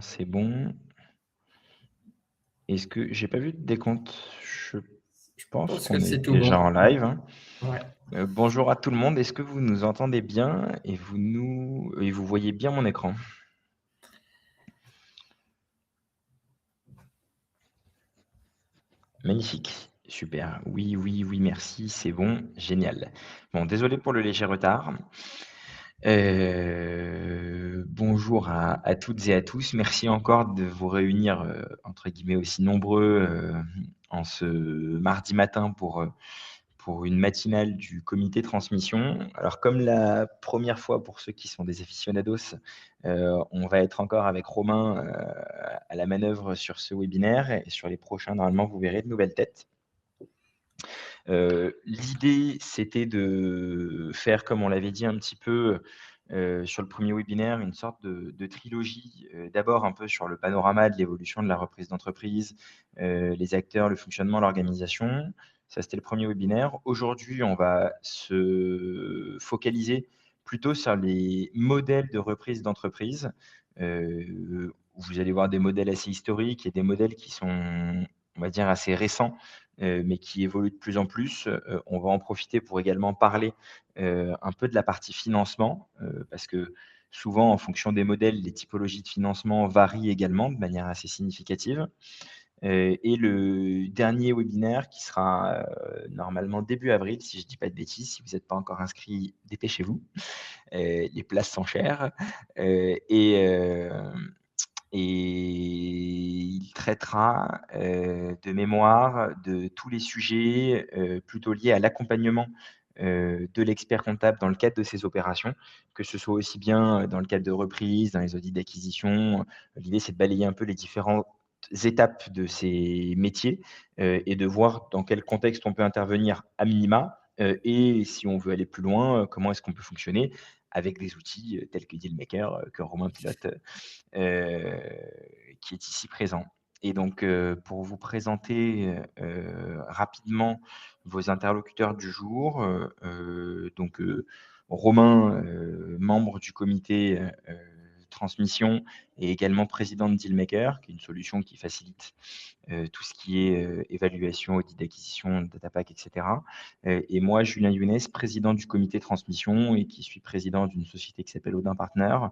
Normalement, c'est bon. Est-ce que j'ai pas vu de décompte? Je Je pense pense que qu'on est c'est tout déjà bon. en live, hein. Ouais. Bonjour à tout le monde. Est-ce que vous nous entendez bien et vous voyez bien mon écran? Magnifique, super. Oui, oui, oui, merci, c'est bon, génial. Bon, désolé pour le léger retard. Bonjour à toutes et à tous. Merci encore de vous réunir, entre guillemets «aussi nombreux», en ce mardi matin pour une matinale du comité transmission. Alors comme la première fois pour ceux qui sont des aficionados, on va être encore avec Romain, à la manœuvre sur ce webinaire et sur les prochains, normalement, vous verrez de nouvelles têtes. L'idée, c'était de faire, comme on l'avait dit un petit peu, sur le premier webinaire, une sorte de trilogie. D'abord un peu sur le panorama de l'évolution de la reprise d'entreprise, les acteurs, le fonctionnement, l'organisation. Ça, c'était le premier webinaire. Aujourd'hui, on va se focaliser plutôt sur les modèles de reprise d'entreprise, où vous allez voir des modèles assez historiques et des modèles qui sont, on va dire, assez récents, mais qui évolue de plus en plus. On va en profiter pour également parler, un peu de la partie financement, parce que souvent, en fonction des modèles, les typologies de financement varient également de manière assez significative. Et le dernier webinaire qui sera, normalement début avril, si je ne dis pas de bêtises. Si vous n'êtes pas encore inscrit, dépêchez-vous, les places sont chères, et il traitera, de mémoire de tous les sujets, plutôt liés à l'accompagnement, de l'expert comptable dans le cadre de ses opérations, que ce soit aussi bien, dans le cadre de reprise, dans les audits d'acquisition. L'idée, c'est de balayer un peu les différentes étapes de ces métiers, et de voir dans quel contexte on peut intervenir à minima, et si on veut aller plus loin, comment est-ce qu'on peut fonctionner avec des outils, tels que DealMaker, que Romain pilote, qui est ici présent. Et donc, pour vous présenter, rapidement vos interlocuteurs du jour, Romain, membre du comité, transmission et également président de DealMaker, qui est une solution qui facilite, tout ce qui est, évaluation, audit d'acquisition, data pack, et cetera. Et moi, Julien Younes, président du comité transmission et qui suis président d'une société qui s'appelle Odin Partners,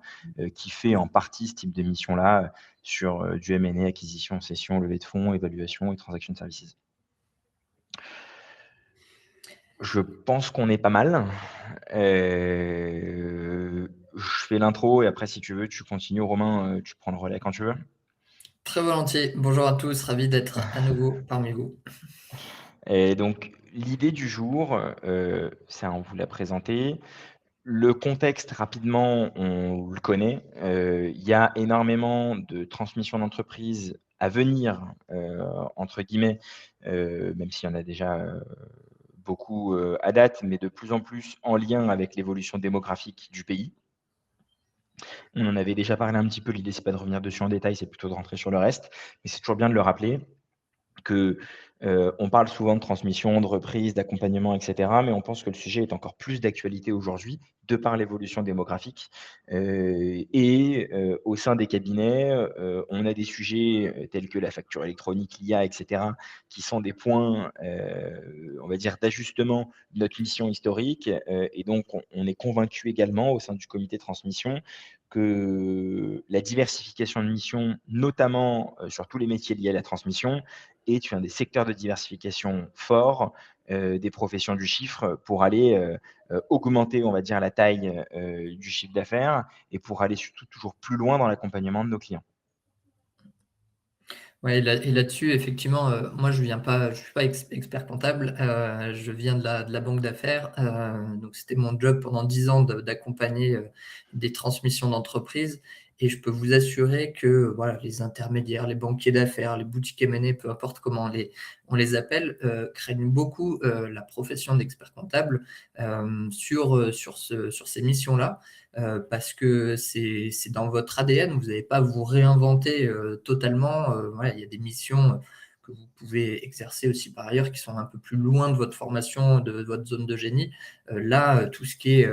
qui fait en partie ce type de mission-là, sur, du M&A, acquisition, cession, levée de fonds, évaluation et transaction services. Je pense qu'on est pas mal. Je fais l'intro et après, si tu veux, tu continues, Romain, tu prends le relais quand tu veux. Très volontiers. Bonjour à tous, ravi d'être à nouveau parmi vous. Et donc, l'idée du jour, ça, on vous l'a présenté. Le contexte, rapidement, on le connaît. Il y a énormément de transmission d'entreprise à venir, entre guillemets, même s'il y en a déjà, beaucoup, à date, mais de plus en plus en lien avec l'évolution démographique du pays. On en avait déjà parlé un petit peu, l'idée, c'est pas de revenir dessus en détail, c'est plutôt de rentrer sur le reste, mais c'est toujours bien de le rappeler que, on parle souvent de transmission, de reprise, d'accompagnement, et cetera, mais on pense que le sujet est encore plus d'actualité aujourd'hui, de par l'évolution démographique. Au sein des cabinets, on a des sujets, tels que la facture électronique, l'IA, et cetera, qui sont des points, on va dire, d'ajustement de notre mission historique, et donc on est convaincu également au sein du comité de transmission que la diversification de missions, notamment, sur tous les métiers liés à la transmission, est un des secteurs de diversification forts, des professions du chiffre pour aller, augmenter, on va dire, la taille, du chiffre d'affaires et pour aller surtout toujours plus loin dans l'accompagnement de nos clients. Ouais, et là-dessus, effectivement, moi, je suis pas expert comptable, je viens de la banque d'affaires, donc c'était mon job pendant 10 ans d'accompagner, des transmissions d'entreprises et je peux vous assurer que, voilà, les intermédiaires, les banquiers d'affaires, les boutiques M&A, peu importe comment on les appelle, craignent beaucoup, la profession d'expert comptable, sur ces missions-là. Parce que c'est dans votre ADN, vous n'allez pas à vous réinventer, totalement, voilà, il y a des missions, que vous pouvez exercer aussi par ailleurs qui sont un peu plus loin de votre formation, de votre zone de génie. Là, tout ce qui est,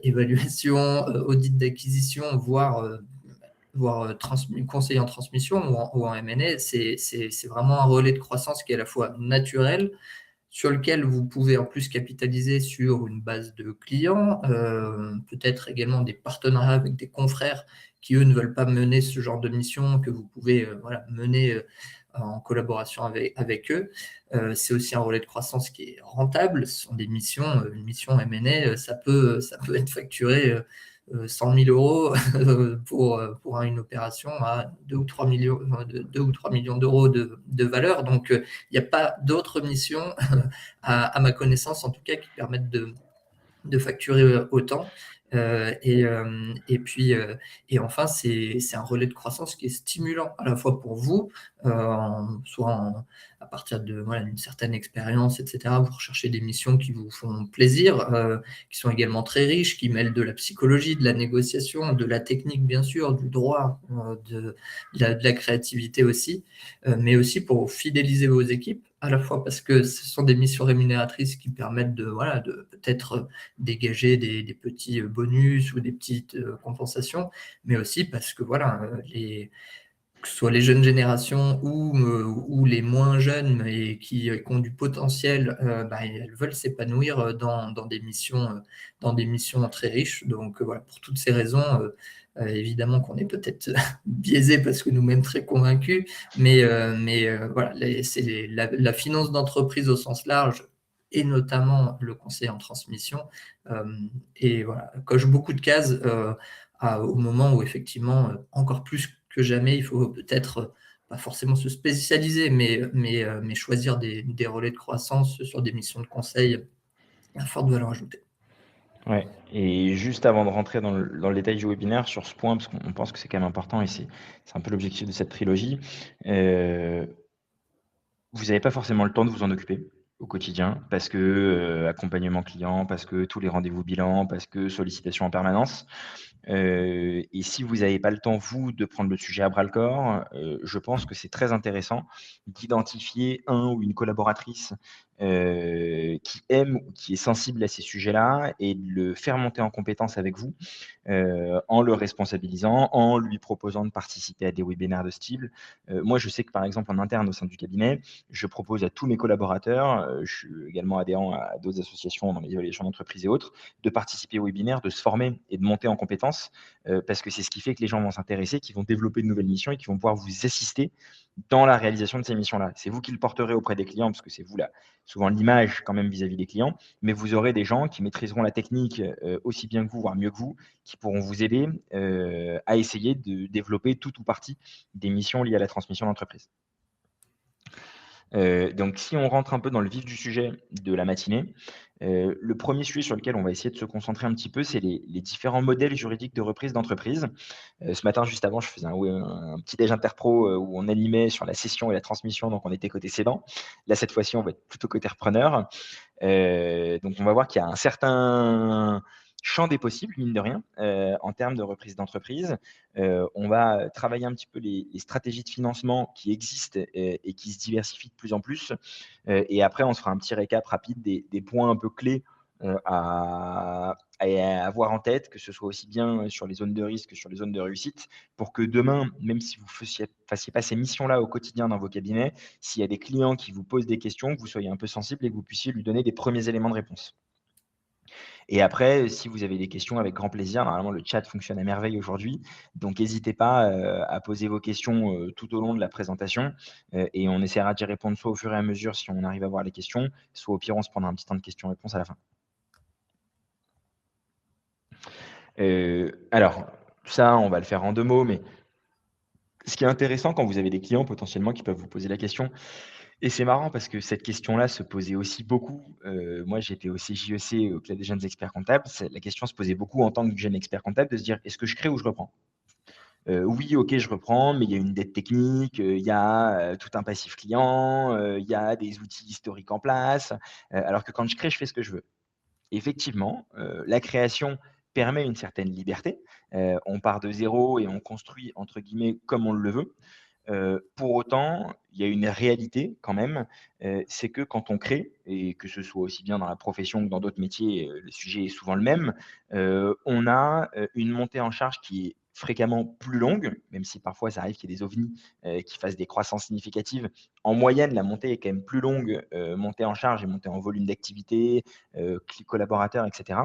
évaluation, audit d'acquisition, voire, voire conseiller en transmission ou en M&A, c'est vraiment un relais de croissance qui est à la fois naturel, sur lequel vous pouvez en plus capitaliser sur une base de clients, peut-être également des partenariats avec des confrères qui, eux, ne veulent pas mener ce genre de mission, que vous pouvez mener en collaboration avec eux. C'est aussi un relais de croissance qui est rentable. Ce sont des missions, une mission M&A, ça peut être facturé 100 000 euros pour une opération à 2 ou 3 millions, 2 ou 3 millions d'euros de valeur. Donc, il n'y a pas d'autres missions, à ma connaissance en tout cas, qui permettent de facturer autant. Et enfin, c'est un relais de croissance qui est stimulant à la fois pour vous, à partir de d'une certaine expérience, etc. Vous recherchez des missions qui vous font plaisir, qui sont également très riches, qui mêlent de la psychologie, de la négociation, de la technique bien sûr, du droit, de la créativité aussi, mais aussi pour fidéliser vos équipes, à la fois parce que ce sont des missions rémunératrices qui permettent de peut-être dégager des petits bonus ou des petites compensations, mais aussi parce que que ce soit les jeunes générations ou les moins jeunes, mais qui ont du potentiel, elles veulent s'épanouir dans des missions très riches. Donc voilà, pour toutes ces raisons, évidemment qu'on est peut-être biaisé parce que nous-mêmes très convaincus, mais voilà, c'est la finance d'entreprise au sens large et notamment le conseil en transmission, et voilà, coche beaucoup de cases au moment où effectivement, encore plus que jamais, il faut peut-être pas forcément se spécialiser, mais choisir des relais de croissance sur des missions de conseil à forte valeur ajoutée. Ouais, et juste avant de rentrer dans le détail du webinaire sur ce point, parce qu'on pense que c'est quand même important et c'est un peu l'objectif de cette trilogie, vous n'avez pas forcément le temps de vous en occuper au quotidien parce que, accompagnement client, parce que tous les rendez-vous bilan, parce que sollicitation en permanence. Et si vous n'avez pas le temps, vous, de prendre le sujet à bras-le-corps, je pense que c'est très intéressant d'identifier un ou une collaboratrice, qui aime ou qui est sensible à ces sujets-là et de le faire monter en compétence avec vous, en le responsabilisant, en lui proposant de participer à des webinaires de ce style. Moi, je sais que, par exemple, en interne au sein du cabinet, je propose à tous mes collaborateurs, je suis également adhérent à d'autres associations dans les évaluations d'entreprise et autres, de participer aux webinaires, de se former et de monter en compétences, parce que c'est ce qui fait que les gens vont s'intéresser, qui vont développer de nouvelles missions et qui vont pouvoir vous assister dans la réalisation de ces missions-là. C'est vous qui le porterez auprès des clients, parce que c'est vous là, souvent l'image quand même vis-à-vis des clients, mais vous aurez des gens qui maîtriseront la technique aussi bien que vous, voire mieux que vous, qui pourront vous aider à essayer de développer tout ou partie des missions liées à la transmission d'entreprise. Donc si on rentre un peu dans le vif du sujet de la matinée, le premier sujet sur lequel on va essayer de se concentrer un petit peu, c'est les différents modèles juridiques de reprise d'entreprise. Ce matin, juste avant, je faisais un petit déj interpro, où on animait sur la cession et la transmission, donc on était côté cédant. Là, cette fois-ci, on va être plutôt côté repreneur. Donc on va voir qu'il y a un certain champ des possibles, mine de rien, en termes de reprise d'entreprise. On va travailler un petit peu les stratégies de financement qui existent et qui se diversifient de plus en plus. Et après, on se fera un petit récap rapide des points un peu clés à avoir en tête, que ce soit aussi bien sur les zones de risque que sur les zones de réussite, pour que demain, même si vous ne fassiez pas ces missions-là au quotidien dans vos cabinets, s'il y a des clients qui vous posent des questions, que vous soyez un peu sensible et que vous puissiez lui donner des premiers éléments de réponse. Et après, si vous avez des questions, avec grand plaisir. Normalement, le chat fonctionne à merveille aujourd'hui. Donc, n'hésitez pas à poser vos questions tout au long de la présentation. Et on essaiera d'y répondre soit au fur et à mesure si on arrive à voir les questions, soit au pire, on se prendra un petit temps de questions-réponses à la fin. Alors, ça, on va le faire en 2 mots, mais ce qui est intéressant quand vous avez des clients potentiellement qui peuvent vous poser la question, et c'est marrant parce que cette question-là se posait aussi beaucoup. Moi, j'étais au CJEC, au Club des jeunes experts comptables. La question se posait beaucoup en tant que jeune expert comptable de se dire: «Est-ce que je crée ou je reprends?» Oui, OK, je reprends, mais il y a une dette technique, il y a tout un passif client, il y a des outils historiques en place, alors que quand je crée, je fais ce que je veux. Effectivement, la création permet une certaine liberté. On part de zéro et on construit entre guillemets «comme on le veut». Pour autant, il y a une réalité quand même, c'est que quand on crée et que ce soit aussi bien dans la profession que dans d'autres métiers, le sujet est souvent le même, on a, une montée en charge qui est fréquemment plus longues, même si parfois ça arrive qu'il y ait des ovnis qui fassent des croissances significatives. En moyenne, la montée est quand même plus longue, montée en charge et montée en volume d'activité, collaborateurs, etc.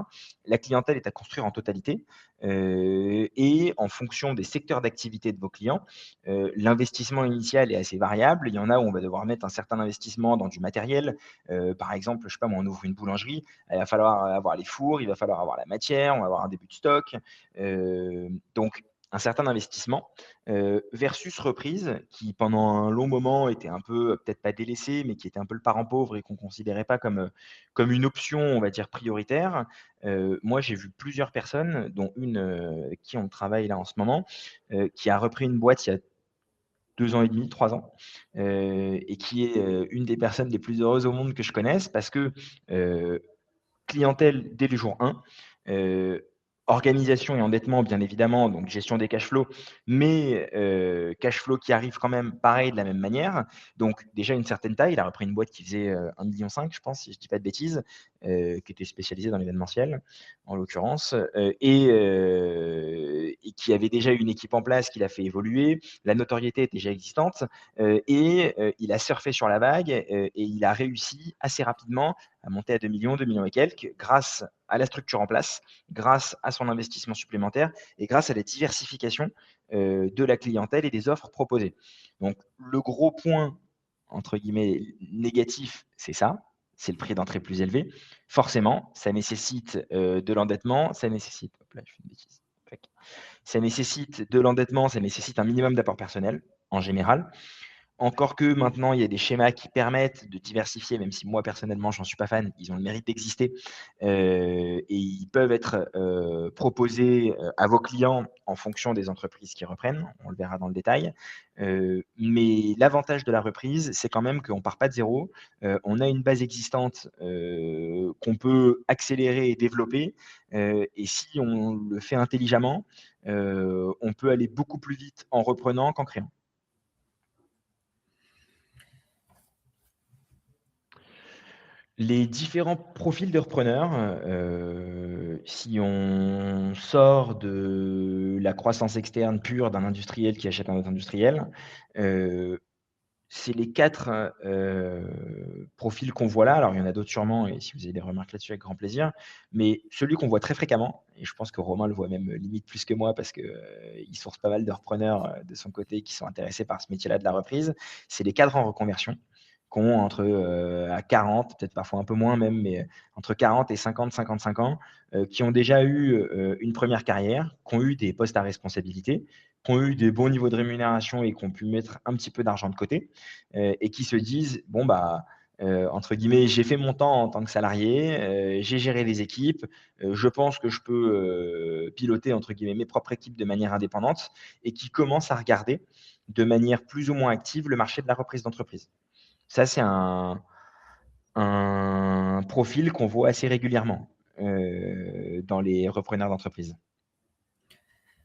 La clientèle est à construire en totalité et en fonction des secteurs d'activité de vos clients, l'investissement initial est assez variable. Il y en a où on va devoir mettre un certain investissement dans du matériel. Par exemple, je sais pas moi, on ouvre une boulangerie, il va falloir avoir les fours, il va falloir avoir la matière, on va avoir un début de stock. Donc un certain investissement versus reprise qui, pendant un long moment, était un peu, peut-être pas délaissée, mais qui était un peu le parent pauvre et qu'on considérait pas comme une option, on va dire, prioritaire. Moi, j'ai vu plusieurs personnes, dont une avec qui on travaille là en ce moment, qui a repris une boîte il y a 2 ans et demi, 3 ans, et qui est une des personnes les plus heureuses au monde que je connaisse parce que clientèle dès le jour 1, heu, organisation et endettement bien évidemment, donc gestion des cash flows, mais cash flow qui arrive quand même pareil de la même manière. Donc déjà une certaine taille, il a repris une boîte qui faisait, 1,5 million je pense si je dis pas de bêtises, qui était spécialisée dans l'événementiel en l'occurrence, et qui avait déjà une équipe en place qu'il a fait évoluer. La notoriété était déjà existante, il a surfé sur la vague, et il a réussi assez rapidement à monter à 2 millions et quelques, grâce à la structure en place, grâce à son investissement supplémentaire et grâce à la diversification de la clientèle et des offres proposées. Donc, le gros point, entre guillemets, négatif, c'est ça, c'est le prix d'entrée plus élevé. Forcément, ça nécessite de l'endettement, ça nécessite, hop là, je fais une bêtise. Ça nécessite de l'endettement, ça nécessite un minimum d'apport personnel, en général. Encore que maintenant, il y a des schémas qui permettent de diversifier, même si moi personnellement, j'en suis pas fan, ils ont le mérite d'exister, et ils peuvent être, proposés, à vos clients en fonction des entreprises qui reprennent. On le verra dans le détail. Mais l'avantage de la reprise, c'est quand même qu'on part pas de zéro. On a une base existante, qu'on peut accélérer et développer, et si on le fait intelligemment, on peut aller beaucoup plus vite en reprenant qu'en créant. Les différents profils de repreneurs, si on sort de la croissance externe pure d'un industriel qui achète un autre industriel, heu, c'est les 4 profils qu'on voit là. Alors il y en a d'autres sûrement et si vous avez des remarques là-dessus, avec grand plaisir. Mais celui qu'on voit très fréquemment et je pense que Romain le voit même, limite plus que moi parce que, il source pas mal de repreneurs, de son côté qui sont intéressés par ce métier-là de la reprise. C'est les cadres en reconversion qui ont entre, à 40, peut-être parfois un peu moins même, mais entre 40 et 55 ans, qui ont déjà eu, une première carrière, qui ont eu des postes à responsabilité, qui ont eu des bons niveaux de rémunération et qui ont pu mettre un petit peu d'argent de côté, et qui se disent: «Bon, bah, entre guillemets, j'ai fait mon temps en tant que salarié, j'ai géré les équipes, je pense que je peux, piloter entre guillemets "mes propres équipes" de manière indépendante» et qui commencent à regarder de manière plus ou moins active le marché de la reprise d'entreprise. Ça, c'est un profil qu'on voit assez régulièrement, dans les repreneurs d'entreprise.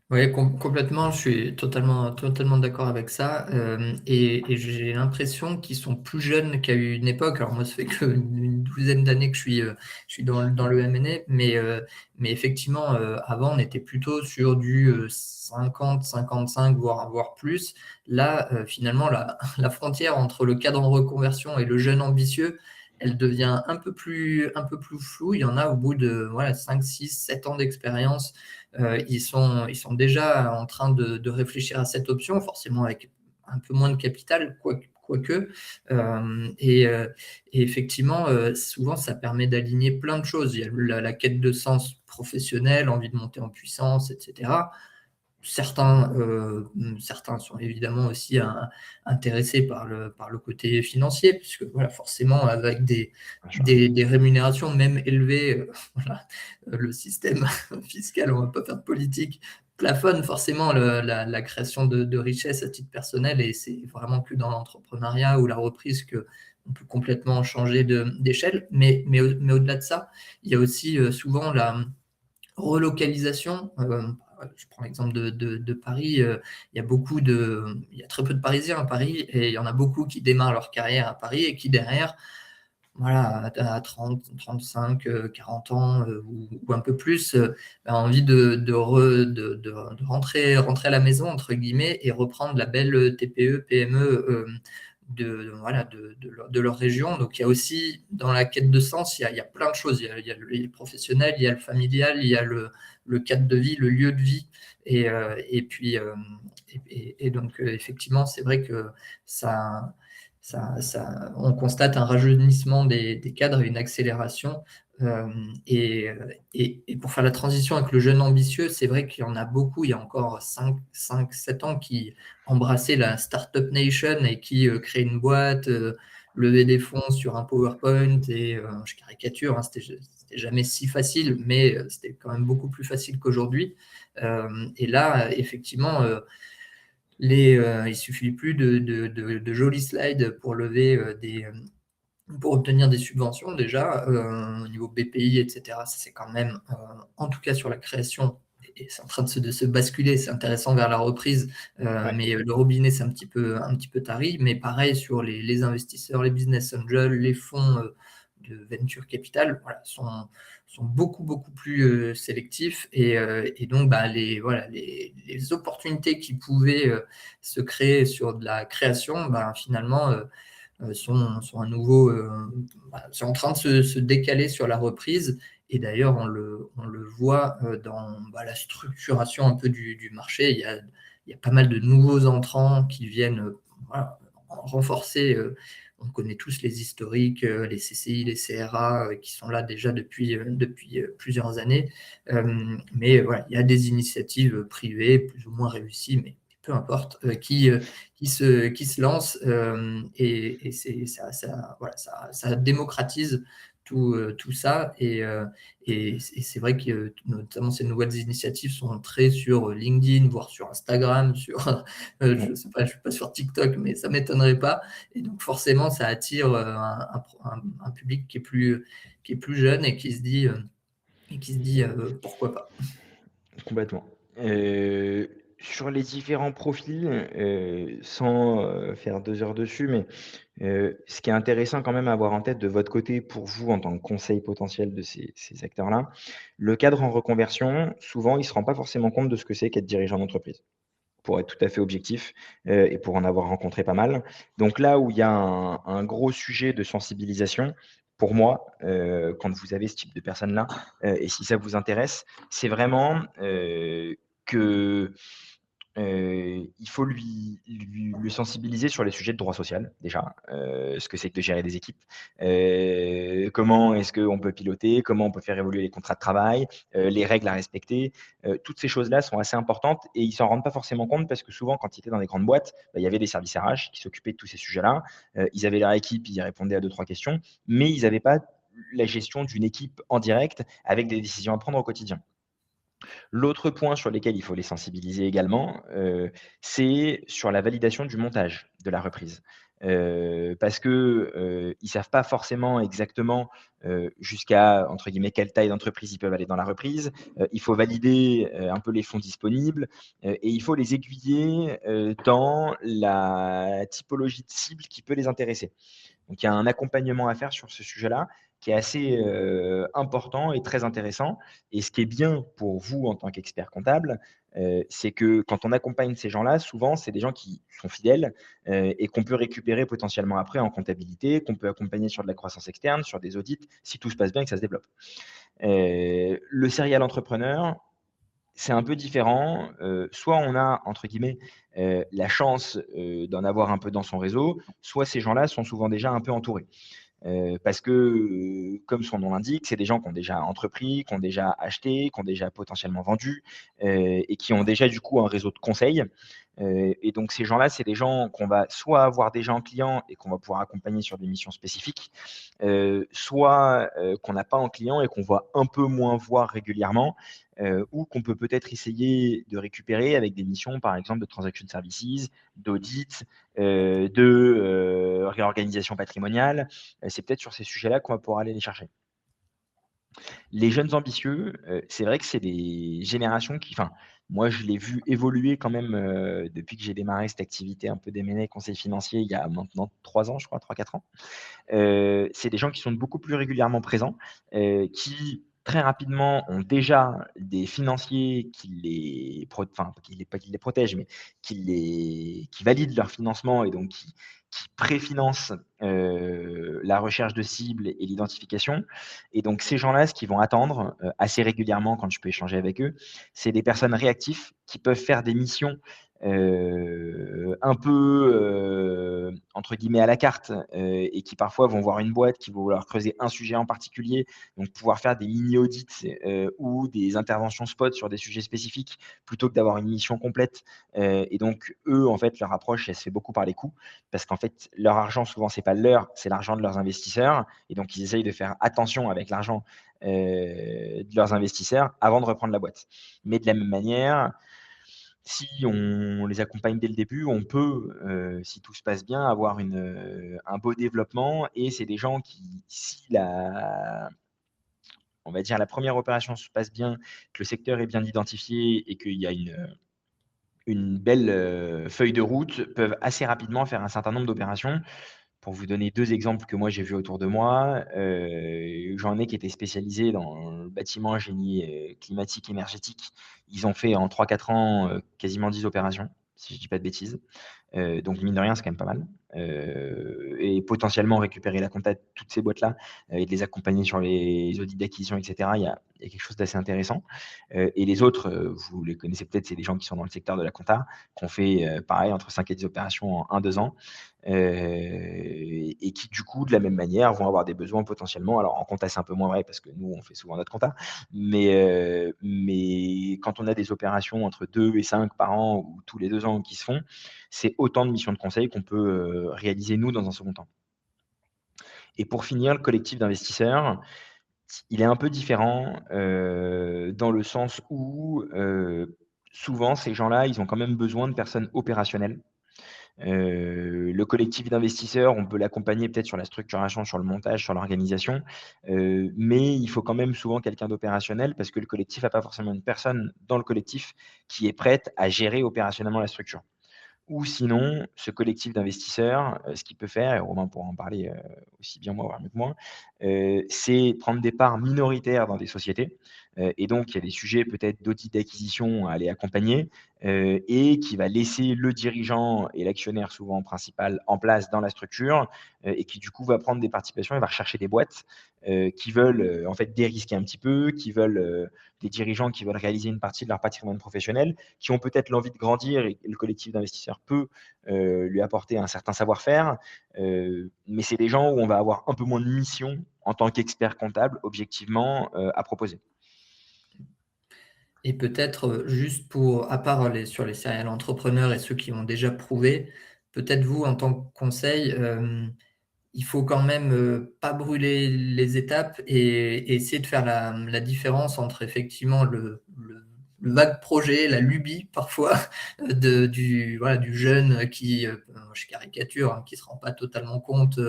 Oui, complètement, je suis totalement d'accord avec ça, et j'ai l'impression qu'ils sont plus jeunes qu'à une époque. Alors moi, ça fait qu'une douzaine d'années que je suis dans le M&A, mais effectivement, avant, on était plutôt sur du 50-55, voire plus. Là, finalement, la frontière entre le cadre en reconversion et le jeune ambitieux, elle devient un peu plus floue. Il y en a au bout de voilà, 5, 6, 7 ans d'expérience, ils sont déjà en train de réfléchir à cette option, forcément avec un peu moins de capital, quoique. Et effectivement, souvent, ça permet d'aligner plein de choses. Il y a la quête de sens professionnel, envie de monter en puissance, etc. Certains sont évidemment aussi intéressés par le côté financier, puisque voilà, forcément, avec Bien sûr. des rémunérations même élevées, voilà, le système fiscal, on ne va pas faire de politique, plafonne forcément la création de richesse à titre personnel, et c'est vraiment que dans l'entrepreneuriat ou la reprise qu'on peut complètement changer d'échelle. Mais au-delà de ça, il y a aussi souvent la relocalisation. Je prends l'exemple de Paris. Il y a très peu de Parisiens à Paris et il y en a beaucoup qui démarrent leur carrière à Paris et qui derrière voilà, à 30, 35, 40 ans ou un peu plus, a envie de rentrer à la maison, entre guillemets, et reprendre la belle TPE, PME voilà, de leur région. Donc il y a aussi, dans la quête de sens, il y a plein de choses. Il y a le professionnel, il y a le familial, il y a le cadre de vie, le lieu de vie. Et puis, donc, effectivement, c'est vrai que ça on constate un rajeunissement des cadres et une accélération. Et pour faire la transition avec le jeune ambitieux, c'est vrai qu'il y en a beaucoup. Il y a encore 7 ans qui embrassaient la Startup Nation et qui créaient une boîte, levaient des fonds sur un PowerPoint. Et je caricature, hein, c'était jamais si facile, mais c'était quand même beaucoup plus facile qu'aujourd'hui. Et là, effectivement, il suffit plus de jolis slides pour lever pour obtenir des subventions déjà au niveau BPI, etc. Ça, c'est quand même, en tout cas sur la création, et c'est en train de se basculer, c'est intéressant vers la reprise, Ouais. mais le robinet, c'est un petit peu tari. Mais pareil sur les investisseurs, les business angels, les fonds de venture capital, voilà, sont beaucoup, beaucoup plus sélectifs. Et donc, bah, voilà, les opportunités qui pouvaient se créer sur de la création, bah, finalement, sont à nouveau c'est en train de se décaler sur la reprise. Et d'ailleurs, on le voit dans la structuration un peu du marché. Il y a pas mal de nouveaux entrants qui viennent voilà, renforcer. On connaît tous les historiques, les CCI, les CRA, qui sont là déjà depuis plusieurs années. Mais voilà, il y a des initiatives privées, plus ou moins réussies, mais peu importe, qui se lancent, et voilà, ça démocratise tout ça. Et c'est vrai que notamment ces nouvelles initiatives sont très sur LinkedIn, voire sur Instagram, je Ouais. ne sais pas, je ne suis pas sur TikTok, mais ça ne m'étonnerait pas. Et donc forcément, ça attire un public qui est plus jeune et qui se dit pourquoi pas. Complètement. Sur les différents profils, sans, faire 2 heures dessus, mais, ce qui est intéressant quand même à avoir en tête de votre côté, pour vous en tant que conseil potentiel de ces acteurs-là, le cadre en reconversion, souvent, il ne se rend pas forcément compte de ce que c'est qu'être dirigeant d'entreprise, pour être tout à fait objectif, et pour en avoir rencontré pas mal. Donc là où il y a un gros sujet de sensibilisation, pour moi, quand vous avez ce type de personnes-là, et si ça vous intéresse, c'est vraiment, que il faut le sensibiliser sur les sujets de droit social déjà, ce que c'est que de gérer des équipes. Comment est-ce qu'on peut piloter? Comment on peut faire évoluer les contrats de travail? Les règles à respecter? Toutes ces choses-là sont assez importantes et ils s'en rendent pas forcément compte parce que souvent quand ils étaient dans des grandes boîtes, bah, il y avait des services RH qui s'occupaient de tous ces sujets-là. Ils avaient leur équipe, ils y répondaient à 2-3 questions, mais ils avaient pas la gestion d'une équipe en direct avec des décisions à prendre au quotidien. L'autre point sur lequel il faut les sensibiliser également, c'est sur la validation du montage de la reprise. Parce que, ils savent pas forcément exactement, jusqu'à entre guillemets «quelle taille d'entreprise» ils peuvent aller dans la reprise. Il faut valider, un peu les fonds disponibles, et il faut les aiguiller, dans la typologie de cible qui peut les intéresser. Donc il y a un accompagnement à faire sur ce sujet-là qui est assez, important et très intéressant. Et ce qui est bien pour vous en tant qu'expert comptable, c'est que quand on accompagne ces gens-là, souvent c'est des gens qui sont fidèles, et qu'on peut récupérer potentiellement après en comptabilité, qu'on peut accompagner sur de la croissance externe, sur des audits, si tout se passe bien et que ça se développe. Le serial entrepreneur, c'est un peu différent, soit on a entre guillemets, «la chance», d'en avoir un peu dans son réseau, soit ces gens-là sont souvent déjà un peu entourés. Parce que, comme son nom l'indique, c'est des gens qui ont déjà entrepris, qui ont déjà acheté, qui ont déjà potentiellement vendu, et qui ont déjà du coup un réseau de conseils. Et donc ces gens-là, c'est des gens qu'on va soit avoir déjà en client et qu'on va pouvoir accompagner sur des missions spécifiques, soit, qu'on n'a pas en client et qu'on va un peu moins voir régulièrement, ou qu'on peut peut-être essayer de récupérer avec des missions, par exemple de transaction services, d'audit, réorganisation patrimoniale. C'est peut-être sur ces sujets-là qu'on va pouvoir aller les chercher. Les jeunes ambitieux, c'est vrai que c'est des générations qui enfin, Moi, je l'ai vu évoluer quand même, depuis que j'ai démarré cette activité un peu d'M&A conseil financier il y a maintenant 3 ans, je crois, 3-4 ans. C'est des gens qui sont beaucoup plus régulièrement présents, qui très rapidement ont déjà des financiers qui enfin pas qui les protègent, mais qui valident leur financement et donc qui préfinancent, la recherche de cibles et l'identification. Et donc ces gens-là, ce qu'ils vont attendre, assez régulièrement quand je peux échanger avec eux, c'est des personnes réactifs qui peuvent faire des missions, un peu, entre guillemets «à la carte», et qui parfois vont voir une boîte qui va vouloir creuser un sujet en particulier, donc pouvoir faire des mini audits, ou des interventions spot sur des sujets spécifiques plutôt que d'avoir une mission complète. Et donc eux, en fait, leur approche, elle se fait beaucoup par les coûts parce qu'en fait, leur argent, souvent, c'est pas le leur, c'est l'argent de leurs investisseurs et donc ils essayent de faire attention avec l'argent, de leurs investisseurs avant de reprendre la boîte. Mais de la même manière, si on les accompagne dès le début, on peut, si tout se passe bien, avoir un beau développement et c'est des gens qui, si la on va dire la première opération se passe bien, que le secteur est bien identifié et qu'il y a une belle, feuille de route, peuvent assez rapidement faire un certain nombre d'opérations. Pour vous donner 2 exemples que moi j'ai vus autour de moi, j'en ai qui étaient spécialisés dans le bâtiment, génie, climatique, énergétique. Ils ont fait en 3-4 ans, quasiment 10 opérations, si je dis pas de bêtises. Donc mine de rien, c'est quand même pas mal. Et potentiellement récupérer la compta de toutes ces boîtes-là, et de les accompagner sur les audits d'acquisition et cetera, il y a quelque chose d'assez intéressant. Et les autres, vous les connaissez peut-être, c'est des gens qui sont dans le secteur de la compta, qui ont fait, pareil entre 5 et 10 opérations en 1-2 ans, et qui du coup, de la même manière, vont avoir des besoins potentiellement. Alors en compta, c'est un peu moins vrai parce que nous, on fait souvent notre compta, mais quand on a des opérations entre 2 et 5 par an ou tous les 2 ans qui se font, c'est autant de missions de conseil qu'on peut, réaliser nous dans un second temps. Et pour finir, le collectif d'investisseurs, il est un peu différent, dans le sens où, souvent ces gens-là, ils ont quand même besoin de personnes opérationnelles. Le collectif d'investisseurs, on peut l'accompagner peut-être sur la structuration, sur le montage, sur l'organisation, mais il faut quand même souvent quelqu'un d'opérationnel parce que le collectif a pas forcément une personne dans le collectif qui est prête à gérer opérationnellement la structure. Ou sinon, ce collectif d'investisseurs, ce qu'il peut faire, et Romain pourra en parler, aussi bien moi, voire mieux que moi, c'est prendre des parts minoritaires dans des sociétés, et donc il y a des sujets peut-être d'audit d'acquisition à aller accompagner, et qui va laisser le dirigeant et l'actionnaire souvent principal en place dans la structure, et qui du coup va prendre des participations et va rechercher des boîtes, qui veulent, en fait dérisquer un petit peu, qui veulent, des dirigeants qui veulent réaliser une partie de leur patrimoine professionnel, qui ont peut-être l'envie de grandir et le collectif d'investisseurs peut, lui apporter un certain savoir-faire, mais c'est des gens où on va avoir un peu moins de mission en tant qu'expert comptable, objectivement, à proposer. Et peut-être, juste pour à part sur les serial entrepreneurs et ceux qui ont déjà prouvé, peut-être vous en tant que conseil, il faut quand même, pas brûler les étapes et essayer de faire la différence entre effectivement le vague projet, la lubie parfois du jeune qui, je caricature, hein, qui ne se rend pas totalement compte,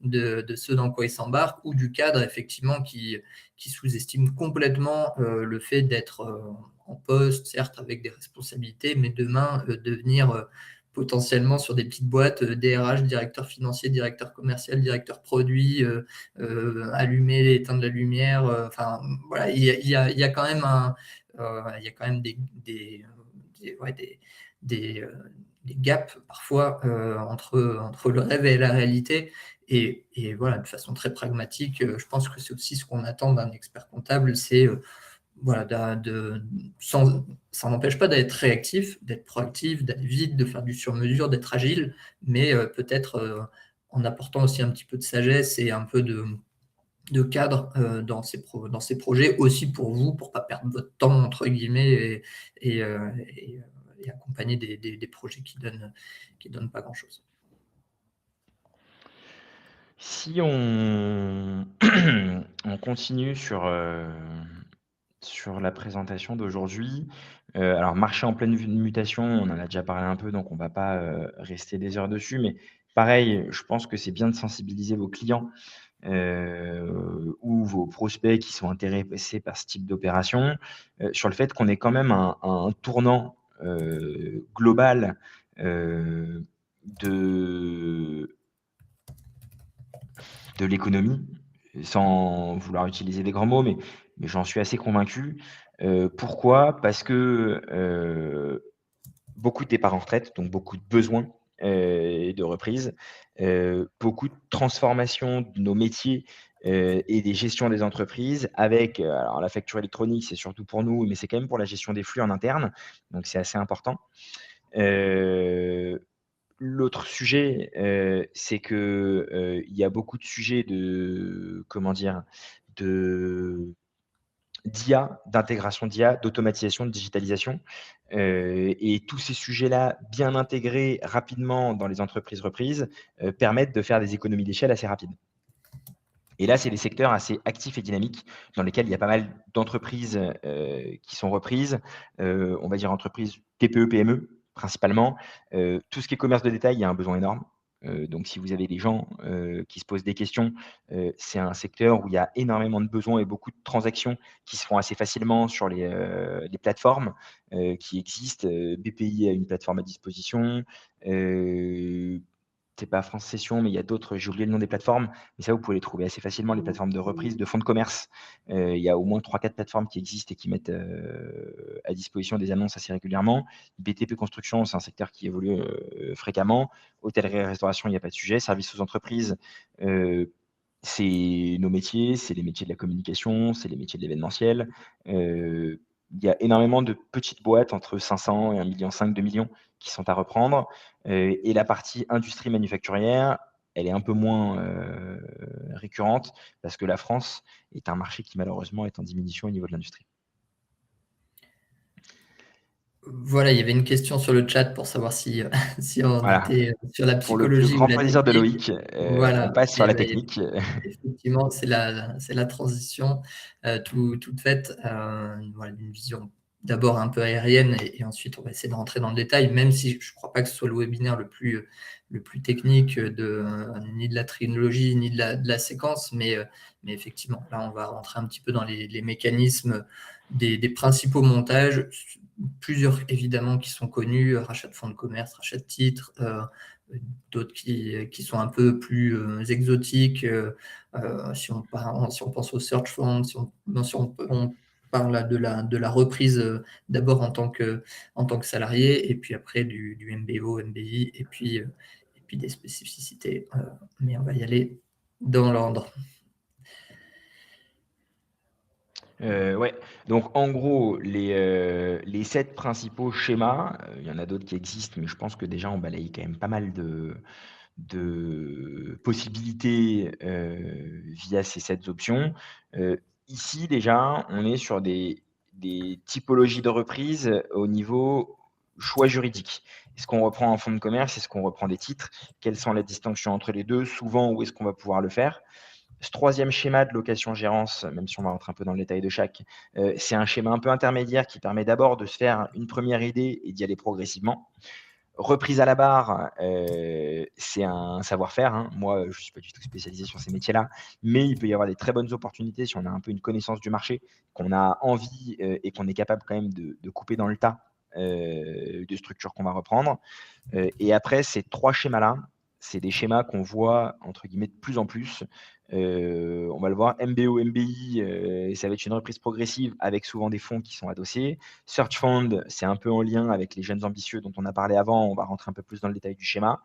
de ce dans quoi il s'embarque ou du cadre effectivement qui sous-estime complètement, le fait d'être, en poste, certes avec des responsabilités, mais demain, devenir, potentiellement sur des petites boîtes, DRH, directeur financier, directeur commercial, directeur produit, allumer, éteindre la lumière, enfin voilà, il y a quand même il y a quand même des ouais, des, heu, des gaps parfois, entre le rêve et la réalité et voilà, de façon très pragmatique, je pense que c'est aussi ce qu'on attend d'un expert comptable, c'est, voilà, ça n'empêche pas d'être réactif, d'être proactif, d'aller vite, de faire du sur-mesure, d'être agile, mais peut-être, en apportant aussi un petit peu de sagesse et un peu de cadre, dans ces projets, aussi pour vous, pour pas «perdre votre temps» entre guillemets et accompagner des projets qui donnent pas grand-chose. Si on on continue sur la présentation d'aujourd'hui, alors marché en pleine mutation, on en a déjà parlé un peu, donc on va pas, rester des heures dessus, mais pareil, je pense que c'est bien de sensibiliser vos clients, ou vos prospects qui sont intéressés par ce type d'opération, sur le fait qu'on est quand même un tournant global de l'économie, sans vouloir utiliser des grands mots, mais j'en suis assez convaincu. Pourquoi? Parce que beaucoup de départs en retraite, donc beaucoup de besoins de reprise, beaucoup de transformation de nos métiers et des gestions des entreprises avec, alors la facture électronique, c'est surtout pour nous, mais c'est quand même pour la gestion des flux en interne, donc c'est assez important. L'autre sujet, c'est que, il y a beaucoup de sujets de, comment dire? De d'IA, d'intégration d'IA, d'automatisation, de digitalisation, et tous ces sujets-là, bien intégrés rapidement dans les entreprises reprises, permettent de faire des économies d'échelle assez rapides. Et là, c'est des secteurs assez actifs et dynamiques dans lesquels il y a pas mal d'entreprises, qui sont reprises, on va dire entreprises TPE, PME principalement. Tout ce qui est commerce de détail, il y a un besoin énorme. Donc si vous avez des gens, qui se posent des questions, c'est un secteur où il y a énormément de besoins et beaucoup de transactions qui se font assez facilement sur les plateformes, qui existent. BPI a une plateforme à disposition, c'est pas France Cession, mais il y a d'autres, j'ai oublié le nom des plateformes, mais ça, vous pouvez les trouver assez facilement, les plateformes de reprise de fonds de commerce. Il y a au moins 3-4 plateformes qui existent et qui mettent à disposition des annonces assez régulièrement. BTP Construction, c'est un secteur qui évolue fréquemment. Hôtellerie et restauration, il n'y a pas de sujet. Services aux entreprises, c'est nos métiers, c'est les métiers de la communication, c'est les métiers de l'événementiel. Il y a énormément de petites boîtes entre 500 et 1,5 million, 2 millions qui sont à reprendre. Et la partie industrie manufacturière, elle est un peu moins récurrente parce que la France est un marché qui malheureusement est en diminution au niveau de l'industrie. Voilà, il y avait une question sur le chat pour savoir si, si on Voilà. était sur la Pour le psychologie ou grand la plaisir de technique. Loïc, on Voilà, passe sur et la bah, technique. effectivement, c'est la transition toute faite, voilà, d'une vision d'abord un peu aérienne et ensuite on va essayer de rentrer dans le détail, même si je ne crois pas que ce soit le webinaire le plus technique ni de la trilogie ni de la séquence, mais effectivement, là on va rentrer un petit peu dans les mécanismes des principaux montages, plusieurs évidemment qui sont connus, rachat de fonds de commerce, rachat de titres, d'autres qui sont un peu plus exotiques, si on pense au search fund, si on parle de la reprise d'abord en tant que salarié, et puis après du MBO, MBI, et puis des spécificités. Mais on va y aller dans l'ordre. Ouais, donc en gros, les 7 principaux schémas, il y en a d'autres qui existent, mais je pense que déjà on balaye quand même pas mal de possibilités via ces 7 options. Ici déjà, on est sur des typologies de reprise au niveau choix juridique. Est-ce qu'on reprend un fonds de commerce? Est-ce qu'on reprend des titres? Quelles sont les distinctions entre les deux? Souvent, où est-ce qu'on va pouvoir le faire? Ce troisième schéma de location-gérance, même si on va rentrer un peu dans le détail de chaque, c'est un schéma un peu intermédiaire qui permet d'abord de se faire une première idée et d'y aller progressivement. Reprise à la barre, c'est un savoir-faire, hein. Moi, je ne suis pas du tout spécialisé sur ces métiers-là, mais il peut y avoir des très bonnes opportunités si on a un peu une connaissance du marché, qu'on a envie et qu'on est capable quand même de couper dans le tas de structures qu'on va reprendre. Et après, ces 3 schémas-là, c'est des schémas qu'on voit entre guillemets de plus en plus. On va le voir, MBO, MBI, ça va être une reprise progressive avec souvent des fonds qui sont adossés. Search Fund, c'est un peu en lien avec les jeunes ambitieux dont on a parlé avant. On va rentrer un peu plus dans le détail du schéma.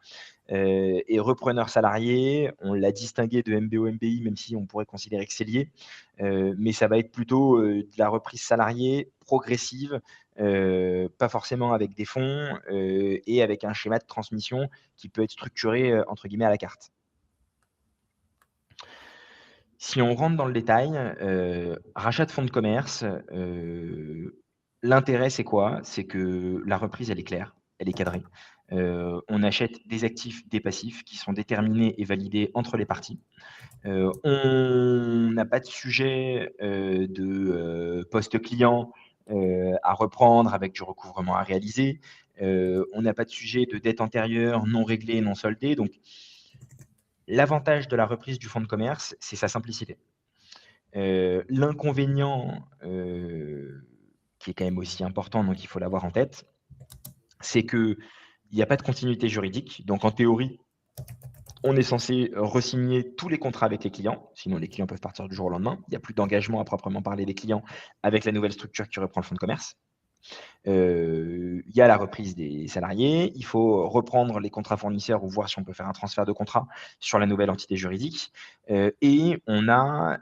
Et repreneur salarié, on l'a distingué de MBO, MBI, même si on pourrait considérer que c'est lié. Mais ça va être plutôt de la reprise salariée progressive, pas forcément avec des fonds et avec un schéma de transmission qui peut être structuré entre guillemets à la carte. Si on rentre dans le détail, rachat de fonds de commerce, l'intérêt c'est quoi? C'est que la reprise elle est claire, elle est cadrée. On achète des actifs, des passifs qui sont déterminés et validés entre les parties. On n'a pas de sujet, de poste client, à reprendre avec du recouvrement à réaliser. On n'a pas de sujet de dette antérieure non réglée, non soldée. Donc L'avantage de la reprise du fonds de commerce, c'est sa simplicité. L'inconvénient, qui est quand même aussi important, donc il faut l'avoir en tête, c'est qu'il n'y a pas de continuité juridique. Donc en théorie, on est censé re-signer tous les contrats avec les clients, sinon les clients peuvent partir du jour au lendemain. Il n'y a plus d'engagement à proprement parler des clients avec la nouvelle structure qui reprend le fonds de commerce. Il y a la reprise des salariés, il faut reprendre les contrats fournisseurs ou voir si on peut faire un transfert de contrat sur la nouvelle entité juridique. Et on a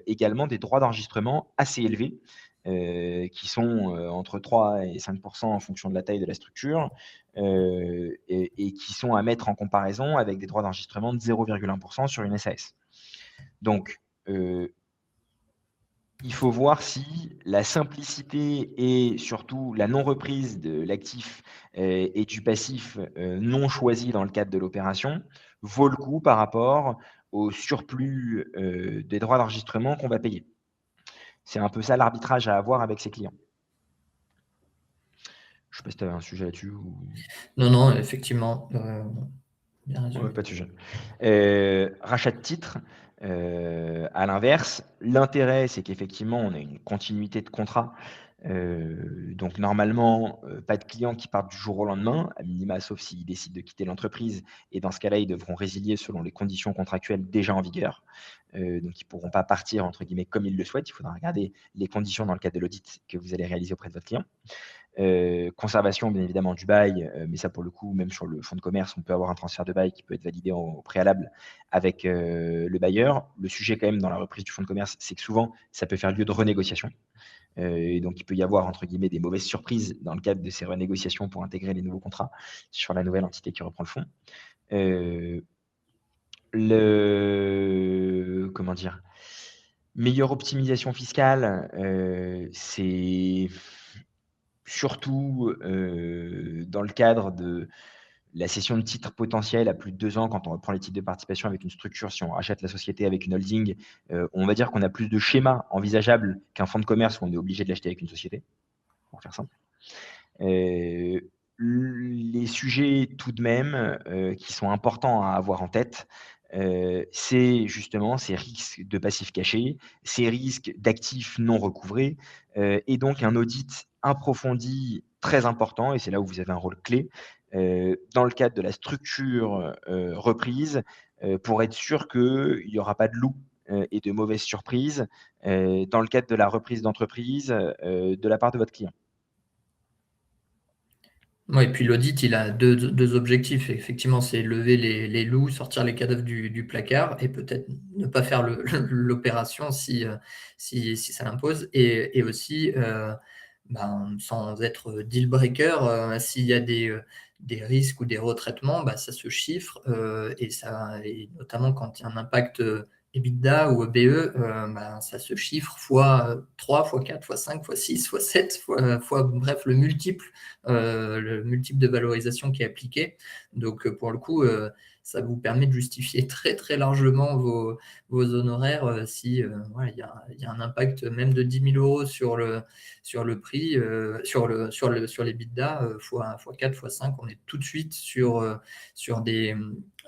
également des droits d'enregistrement assez élevés, qui sont entre 3 et 5% en fonction de la taille de la structure, et qui sont à mettre en comparaison avec des droits d'enregistrement de 0,1% sur une SAS. Donc, il faut voir si la simplicité et surtout la non-reprise de l'actif et du passif non choisi dans le cadre de l'opération vaut le coup par rapport au surplus des droits d'enregistrement qu'on va payer. C'est un peu ça l'arbitrage à avoir avec ses clients. Je ne sais pas si tu avais un sujet là-dessus ou... Non, non, effectivement, bien Ouais, résumé. pas de sujet. Rachat de titres, à l'inverse, l'intérêt, c'est qu'effectivement, on a une continuité de contrat. Donc normalement, pas de clients qui partent du jour au lendemain, à minima, sauf s'ils décident de quitter l'entreprise. Et dans ce cas-là, ils devront résilier selon les conditions contractuelles déjà en vigueur. Donc ils ne pourront pas partir, entre guillemets, comme ils le souhaitent. Il faudra regarder les conditions dans le cadre de l'audit que vous allez réaliser auprès de votre client. Conservation bien évidemment du bail, mais ça pour le coup, même sur le fonds de commerce, on peut avoir un transfert de bail qui peut être validé au préalable avec le bailleur. Le sujet quand même dans la reprise du fonds de commerce, c'est que souvent ça peut faire lieu de renégociation. Et donc il peut y avoir entre guillemets des mauvaises surprises dans le cadre de ces renégociations pour intégrer les nouveaux contrats sur la nouvelle entité qui reprend le fonds. Comment dire? Meilleure optimisation fiscale, c'est surtout dans le cadre de la cession de titres potentiels à plus de 2 ans quand on reprend les titres de participation avec une structure, si on rachète la société avec une holding, on va dire qu'on a plus de schémas envisageables qu'un fonds de commerce où on est obligé de l'acheter avec une société, pour faire simple. Les sujets tout de même, qui sont importants à avoir en tête, c'est justement ces risques de passifs cachés, ces risques d'actifs non recouvrés, et donc un audit approfondi très important et c'est là où vous avez un rôle clé, dans le cadre de la structure, reprise, pour être sûr qu'il n'y aura pas de loups, et de mauvaises surprises, dans le cadre de la reprise d'entreprise, de la part de votre client. Ouais, et puis l'audit, il a deux objectifs. Effectivement, c'est lever les loups, sortir les cadavres du placard et peut-être ne pas faire l'opération si ça l'impose. Et aussi, sans être deal breaker, s'il y a des risques ou des retraitements, ça se chiffre et notamment quand il y a un impact EBITDA ou EBE, ça se chiffre fois 3, fois 4, fois 5, fois 6, fois 7, bref, le multiple de valorisation qui est appliqué. Donc, pour le coup, ça vous permet de justifier très, très largement vos honoraires si il y a un impact même de 10 000 euros sur le prix, sur les bidas, fois 4, fois 5, on est tout de suite sur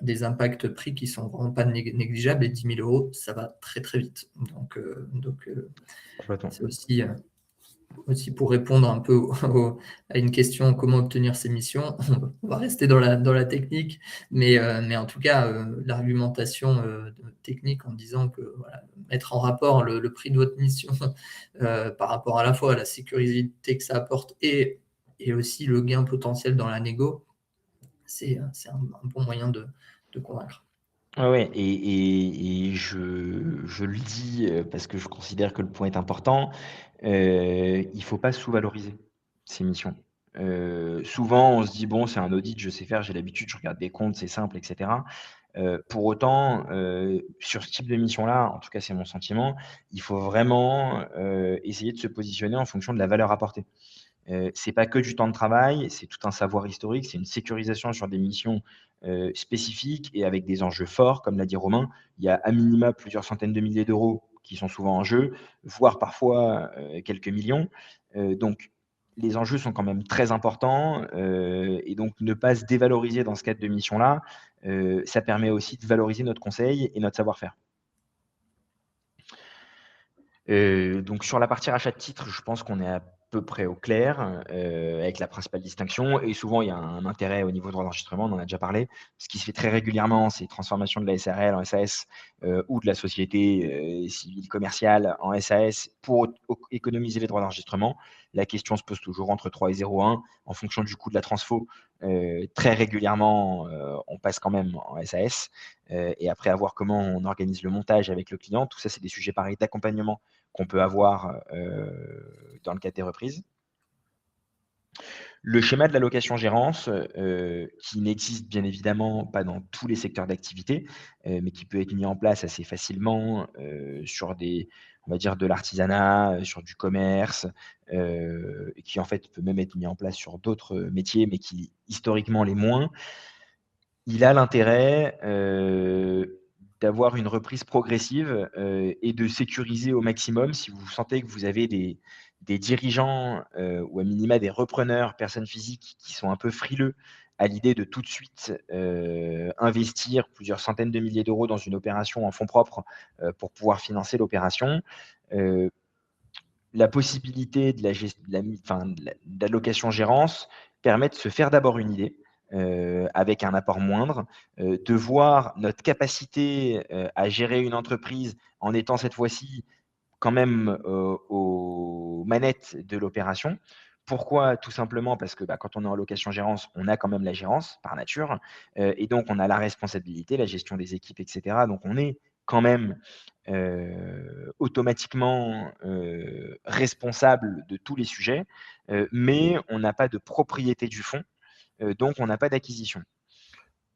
des impacts prix qui sont vraiment pas négligeables et 10 000 euros, ça va très très vite. Donc, Complètement. c'est aussi pour répondre un peu à une question, comment obtenir ces missions. On va rester dans la technique, mais en tout cas, l'argumentation technique en disant que voilà, mettre en rapport le prix de votre mission par rapport à la fois à la sécurité que ça apporte et aussi le gain potentiel dans la négo, c'est un bon moyen de convaincre. Ouais, ouais et je le dis, parce que je considère que le point est important, il faut pas sous-valoriser ces missions. Souvent, on se dit: «Bon, c'est un audit, je sais faire, j'ai l'habitude, je regarde des comptes, c'est simple et cetera». Pour autant, sur ce type de mission-là, en tout cas, c'est mon sentiment, il faut vraiment, essayer de se positionner en fonction de la valeur apportée. C'est pas que du temps de travail, c'est tout un savoir historique, c'est une sécurisation sur des missions, spécifiques et avec des enjeux forts. Comme l'a dit Romain, il y a à minima plusieurs centaines de milliers d'euros qui sont souvent en jeu, voire parfois, quelques millions. Donc les enjeux sont quand même très importants, et donc ne pas se dévaloriser dans ce cadre de mission-là, ça permet aussi de valoriser notre conseil et notre savoir-faire. Donc sur la partie rachat de titres, je pense qu'on est à peu près au clair, avec la principale distinction, et souvent il y a un intérêt au niveau droit d'enregistrement, on en a déjà parlé. Ce qui se fait très régulièrement, c'est transformation de la SARL en SAS, ou de la société, civile commerciale en SAS pour économiser les droits d'enregistrement. La question se pose toujours entre 3 et 0,1 en fonction du coût de la transfo. Très régulièrement, on passe quand même en SAS, et après à voir comment on organise le montage avec le client. Tout ça, c'est des sujets pareils d'accompagnement qu'on peut avoir dans le cadre des reprises. Le schéma de la location-gérance, qui n'existe bien évidemment pas dans tous les secteurs d'activité, mais qui peut être mis en place assez facilement sur on va dire de l'artisanat, sur du commerce, et qui en fait peut même être mis en place sur d'autres métiers, mais qui historiquement les moins. Il a l'intérêt d'avoir une reprise progressive, et de sécuriser au maximum. Si vous sentez que vous avez des dirigeants, ou à minima des repreneurs, personnes physiques qui sont un peu frileux à l'idée de tout de suite, investir plusieurs centaines de milliers d'euros dans une opération en fonds propres, pour pouvoir financer l'opération, heu, la possibilité de la location-gérance permet de se faire d'abord une idée, avec un apport moindre, de voir notre capacité, à gérer une entreprise en étant cette fois-ci quand même, aux manettes de l'opération. Pourquoi? Tout simplement parce que, quand on est en location-gérance, on a quand même la gérance par nature, et donc on a la responsabilité, la gestion des équipes et cetera. Donc on est quand même, automatiquement, responsable de tous les sujets, mais on n'a pas de propriété du fonds, donc on n'a pas d'acquisition.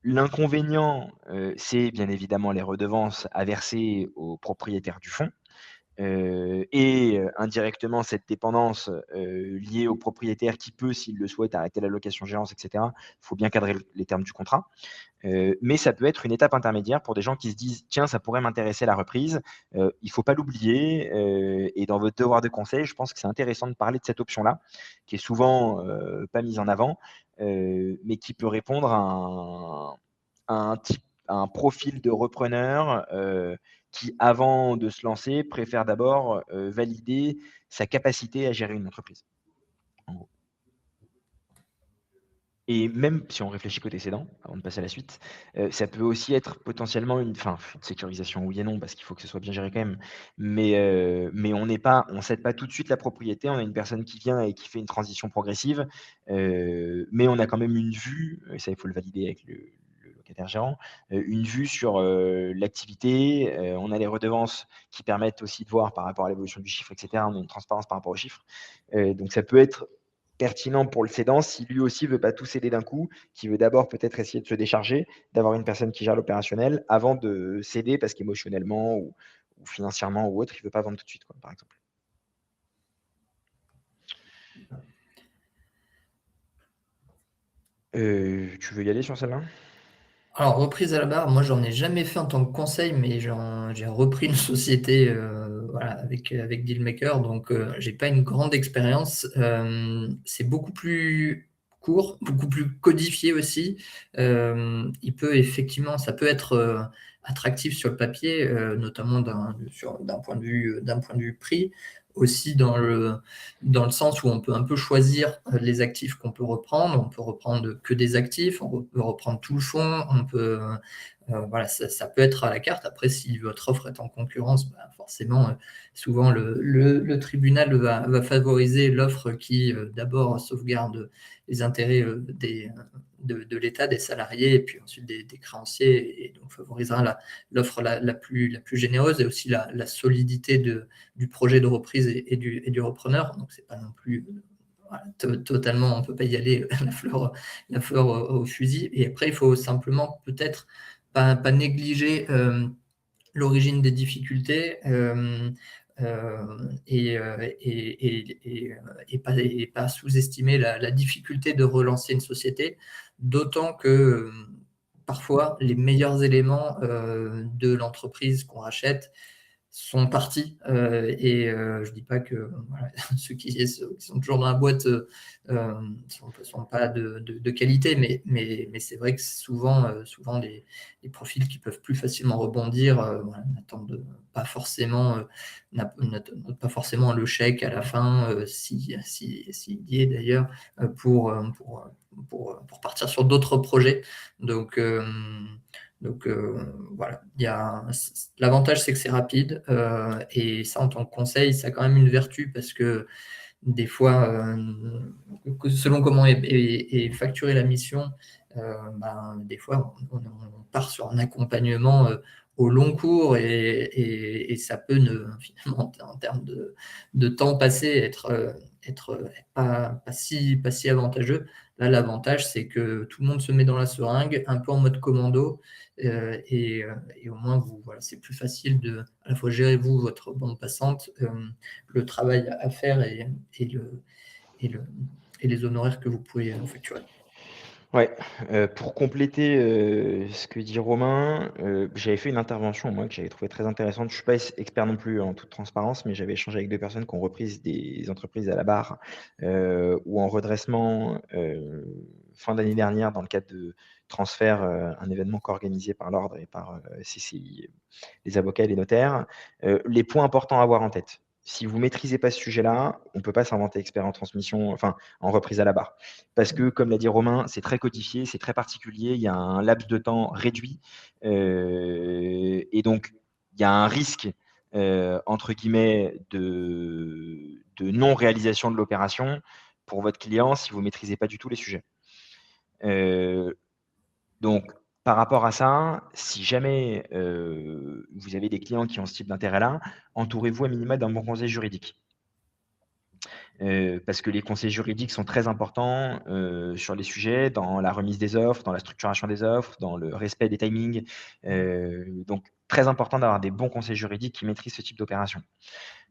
L'inconvénient, c'est bien évidemment les redevances à verser aux propriétaires du fonds. Et indirectement cette dépendance, liée au propriétaire qui peut, s'il le souhaite, arrêter la location-gérance et cetera. Il faut bien cadrer les termes du contrat. Mais ça peut être une étape intermédiaire pour des gens qui se disent: «Tiens, ça pourrait m'intéresser la reprise». Il ne faut pas l'oublier, et dans votre devoir de conseil, je pense que c'est intéressant de parler de cette option-là, qui est souvent, pas mise en avant, mais qui peut répondre à un profil de repreneur, qui, avant de se lancer, préfère d'abord, valider sa capacité à gérer une entreprise, en gros. Et même si on réfléchit côté cédant, avant de passer à la suite, ça peut aussi être potentiellement une sécurisation oui et non, parce qu'il faut que ce soit bien géré quand même. Mais on cède pas tout de suite la propriété. On a une personne qui vient et qui fait une transition progressive, mais on a quand même une vue, et ça, il faut le valider avec le locataire gérant, une vue sur, l'activité. On a les redevances qui permettent aussi de voir par rapport à l'évolution du chiffre et cetera. On a une transparence par rapport aux chiffres. Donc ça peut être pertinent pour le cédant si lui aussi veut pas tout céder d'un coup, qui veut d'abord peut-être essayer de se décharger, d'avoir une personne qui gère l'opérationnel avant de céder parce qu'émotionnellement ou financièrement ou autre, il veut pas vendre tout de suite, quoi, par exemple. Tu veux y aller sur celle-là? Alors, reprise à la barre, moi, j'en ai jamais fait en tant que conseil, mais j'ai repris une société, voilà, avec Dealmaker, donc j'ai pas une grande expérience. C'est beaucoup plus court, beaucoup plus codifié aussi. Ça peut être attractif sur le papier, notamment d'un point de vue prix, aussi dans le sens où on peut un peu choisir les actifs qu'on peut reprendre. On peut reprendre que des actifs, on peut reprendre tout le fonds, voilà, ça peut être à la carte. Après, si votre offre est en concurrence, forcément, souvent le tribunal va favoriser l'offre qui d'abord sauvegarde les intérêts de l'État, des salariés, et puis ensuite des créanciers, et donc favorisera l'offre la plus généreuse, et aussi la solidité du projet de reprise et du repreneur. Donc c'est pas non plus voilà, totalement, on ne peut pas y aller la fleur au fusil. Et après, il faut simplement peut-être pas négliger l'origine des difficultés, et pas sous-estimer la difficulté de relancer une société, d'autant que parfois les meilleurs éléments de l'entreprise qu'on rachète sont partis. Je dis pas que voilà, ceux qui sont toujours dans la boîte sont pas de qualité, mais c'est vrai que souvent les profils qui peuvent plus facilement rebondir voilà, n'attendent pas forcément pas forcément le chèque à la fin, s'il y est d'ailleurs, pour partir sur d'autres projets. Donc voilà, l'avantage c'est que c'est rapide et ça en tant que conseil, ça a quand même une vertu parce que des fois, selon comment est facturée la mission, des fois on part sur un accompagnement au long cours et ça peut finalement en termes de temps passé être pas si avantageux. Là, l'avantage, c'est que tout le monde se met dans la seringue, un peu en mode commando, et au moins, voilà, c'est plus facile de à la fois gérer votre bande passante, le travail à faire et les honoraires que vous pouvez facturer. Ouais, pour compléter, ce que dit Romain, j'avais fait une intervention moi que j'avais trouvé très intéressante. Je suis pas expert non plus en toute transparence, mais j'avais échangé avec 2 personnes qui ont repris des entreprises à la barre, ou en redressement, fin d'année dernière dans le cadre de transfert, un événement co-organisé par l'ordre et par, CCI, les avocats et les notaires. Les points importants à avoir en tête. Si vous maîtrisez pas ce sujet-là, on peut pas s'inventer expert en transmission, enfin en reprise à la barre. Parce que, comme l'a dit Romain, c'est très codifié, c'est très particulier, il y a un laps de temps réduit, et donc il y a un risque, entre guillemets, de non-réalisation de l'opération pour votre client si vous maîtrisez pas du tout les sujets. Donc par rapport à ça, si jamais, vous avez des clients qui ont ce type d'intérêt-là, entourez-vous à minima d'un bon conseil juridique. Parce que les conseils juridiques sont très importants, sur les sujets, dans la remise des offres, dans la structuration des offres, dans le respect des timings. Donc très important d'avoir des bons conseils juridiques qui maîtrisent ce type d'opération.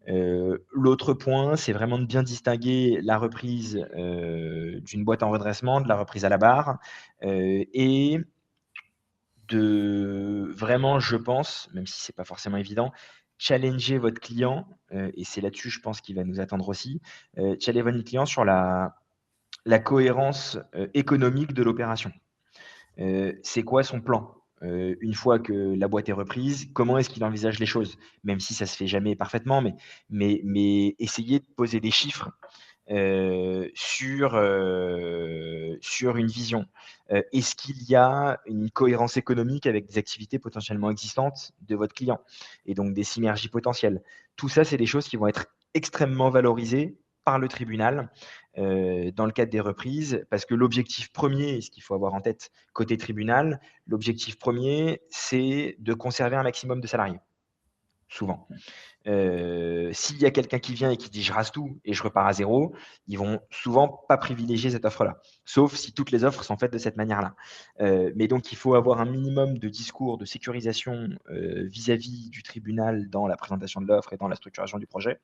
L'autre point, c'est vraiment de bien distinguer la reprise, d'une boîte en redressement, de la reprise à la barre, et de vraiment, je pense, même si c'est pas forcément évident, challenger votre client, et c'est là-dessus, je pense, qu'il va nous attendre aussi, challenger votre client sur la cohérence, économique de l'opération. C'est quoi son plan? Une fois que la boîte est reprise, comment est-ce qu'il envisage les choses? Même si ça se fait jamais parfaitement, mais essayer de poser des chiffres sur une vision. Est-ce qu'il y a une cohérence économique avec des activités potentiellement existantes de votre client et donc des synergies potentielles? Tout ça, c'est des choses qui vont être extrêmement valorisées par le tribunal, dans le cadre des reprises, parce que l'objectif premier, ce qu'il faut avoir en tête côté tribunal, l'objectif premier, c'est de conserver un maximum de salariés, souvent. S'il y a quelqu'un qui vient et qui dit: «Je rase tout et je repars à zéro», ils vont souvent pas privilégier cette offre-là, sauf si toutes les offres sont faites de cette manière-là. Mais donc il faut avoir un minimum de discours de sécurisation, vis-à-vis du tribunal dans la présentation de l'offre et dans la structuration du projet,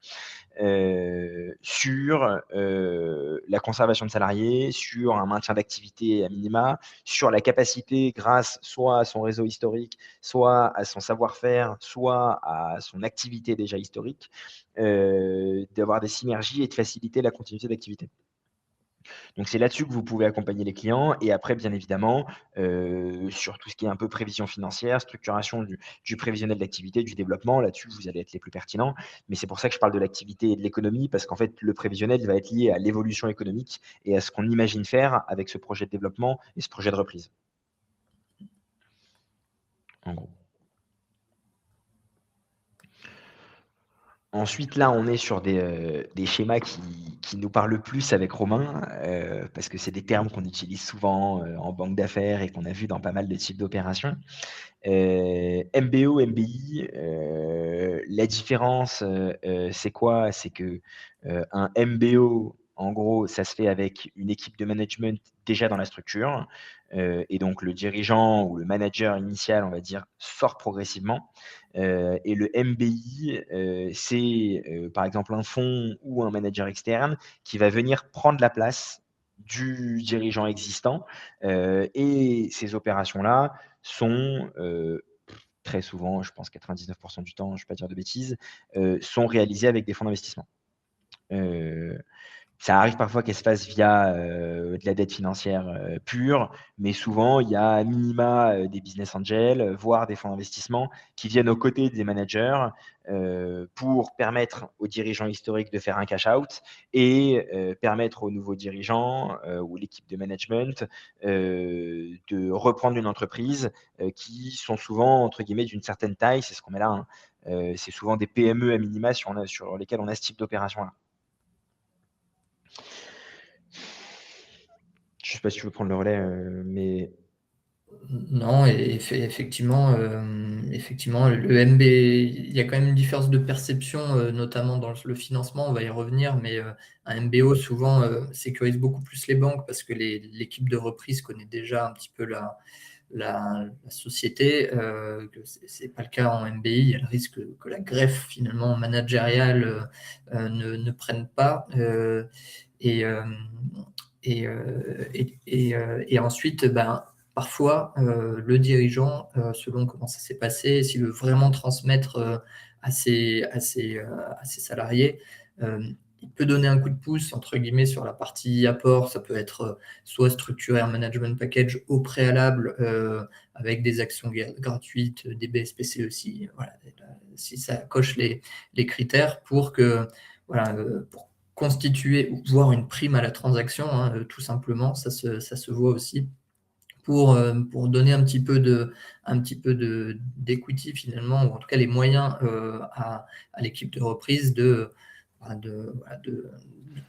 sur, la conservation de salariés, sur un maintien d'activité à minima, sur la capacité grâce soit à son réseau historique, soit à son savoir-faire, soit à son activité déjà historique, d'avoir des synergies et de faciliter la continuité d'activité. Donc c'est là-dessus que vous pouvez accompagner les clients et après bien évidemment, sur tout ce qui est un peu prévision financière, structuration du prévisionnel d'activité, du développement, là-dessus vous allez être les plus pertinents. Mais c'est pour ça que je parle de l'activité et de l'économie parce qu'en fait le prévisionnel, il va être lié à l'évolution économique et à ce qu'on imagine faire avec ce projet de développement et ce projet de reprise. En gros. Ensuite, là, on est sur des schémas qui nous parlent le plus avec Romain, parce que c'est des termes qu'on utilise souvent, en banque d'affaires et qu'on a vu dans pas mal de types d'opérations. MBO, MBI, la différence, c'est quoi? C'est que, un MBO, en gros, ça se fait avec une équipe de management déjà dans la structure, et donc le dirigeant ou le manager initial, on va dire, sort progressivement, et le MBI, c'est, par exemple, un fonds ou un manager externe qui va venir prendre la place du dirigeant existant, et ces opérations-là sont, très souvent, je pense 99% du temps, je ne vais pas dire de bêtises, sont réalisés avec des fonds d'investissement. Ça arrive parfois qu'elle se fasse via, de la dette financière, pure, mais souvent il y a à minima, des business angels, voire des fonds d'investissement qui viennent aux côtés des managers, pour permettre aux dirigeants historiques de faire un cash out et permettre aux nouveaux dirigeants, ou l'équipe de management, de reprendre une entreprise, qui sont souvent entre guillemets «d'une certaine taille». C'est ce qu'on met là, hein. C'est souvent des PME à minima sur lesquelles on a ce type d'opération-là. Je sais pas si tu veux prendre le relais, mais Non et effectivement, effectivement, le MB il y a quand même une différence de perception, notamment dans le financement, on va y revenir, mais un MBO souvent, sécurise beaucoup plus les banques parce que l'équipe de reprise connaît déjà un petit peu la société, que c'est pas le cas en MBI. Il y a le risque que la greffe finalement managériale, ne prenne pas, et hem et ensuite, ben, parfois, le dirigeant, selon comment ça s'est passé, s'il veut vraiment transmettre, à ses salariés, il peut donner un coup de pouce, entre guillemets, sur la partie apport. Ça peut être, soit structurer un management package au préalable, avec des actions gratuites, des BSPC aussi, voilà, si ça coche les critères pour que, voilà, pour constituer ou voire une prime à la transaction, hein, tout simplement, ça se voit aussi pour donner un petit peu d'equity finalement, ou en tout cas les moyens, à l'équipe de reprise bah, de voilà,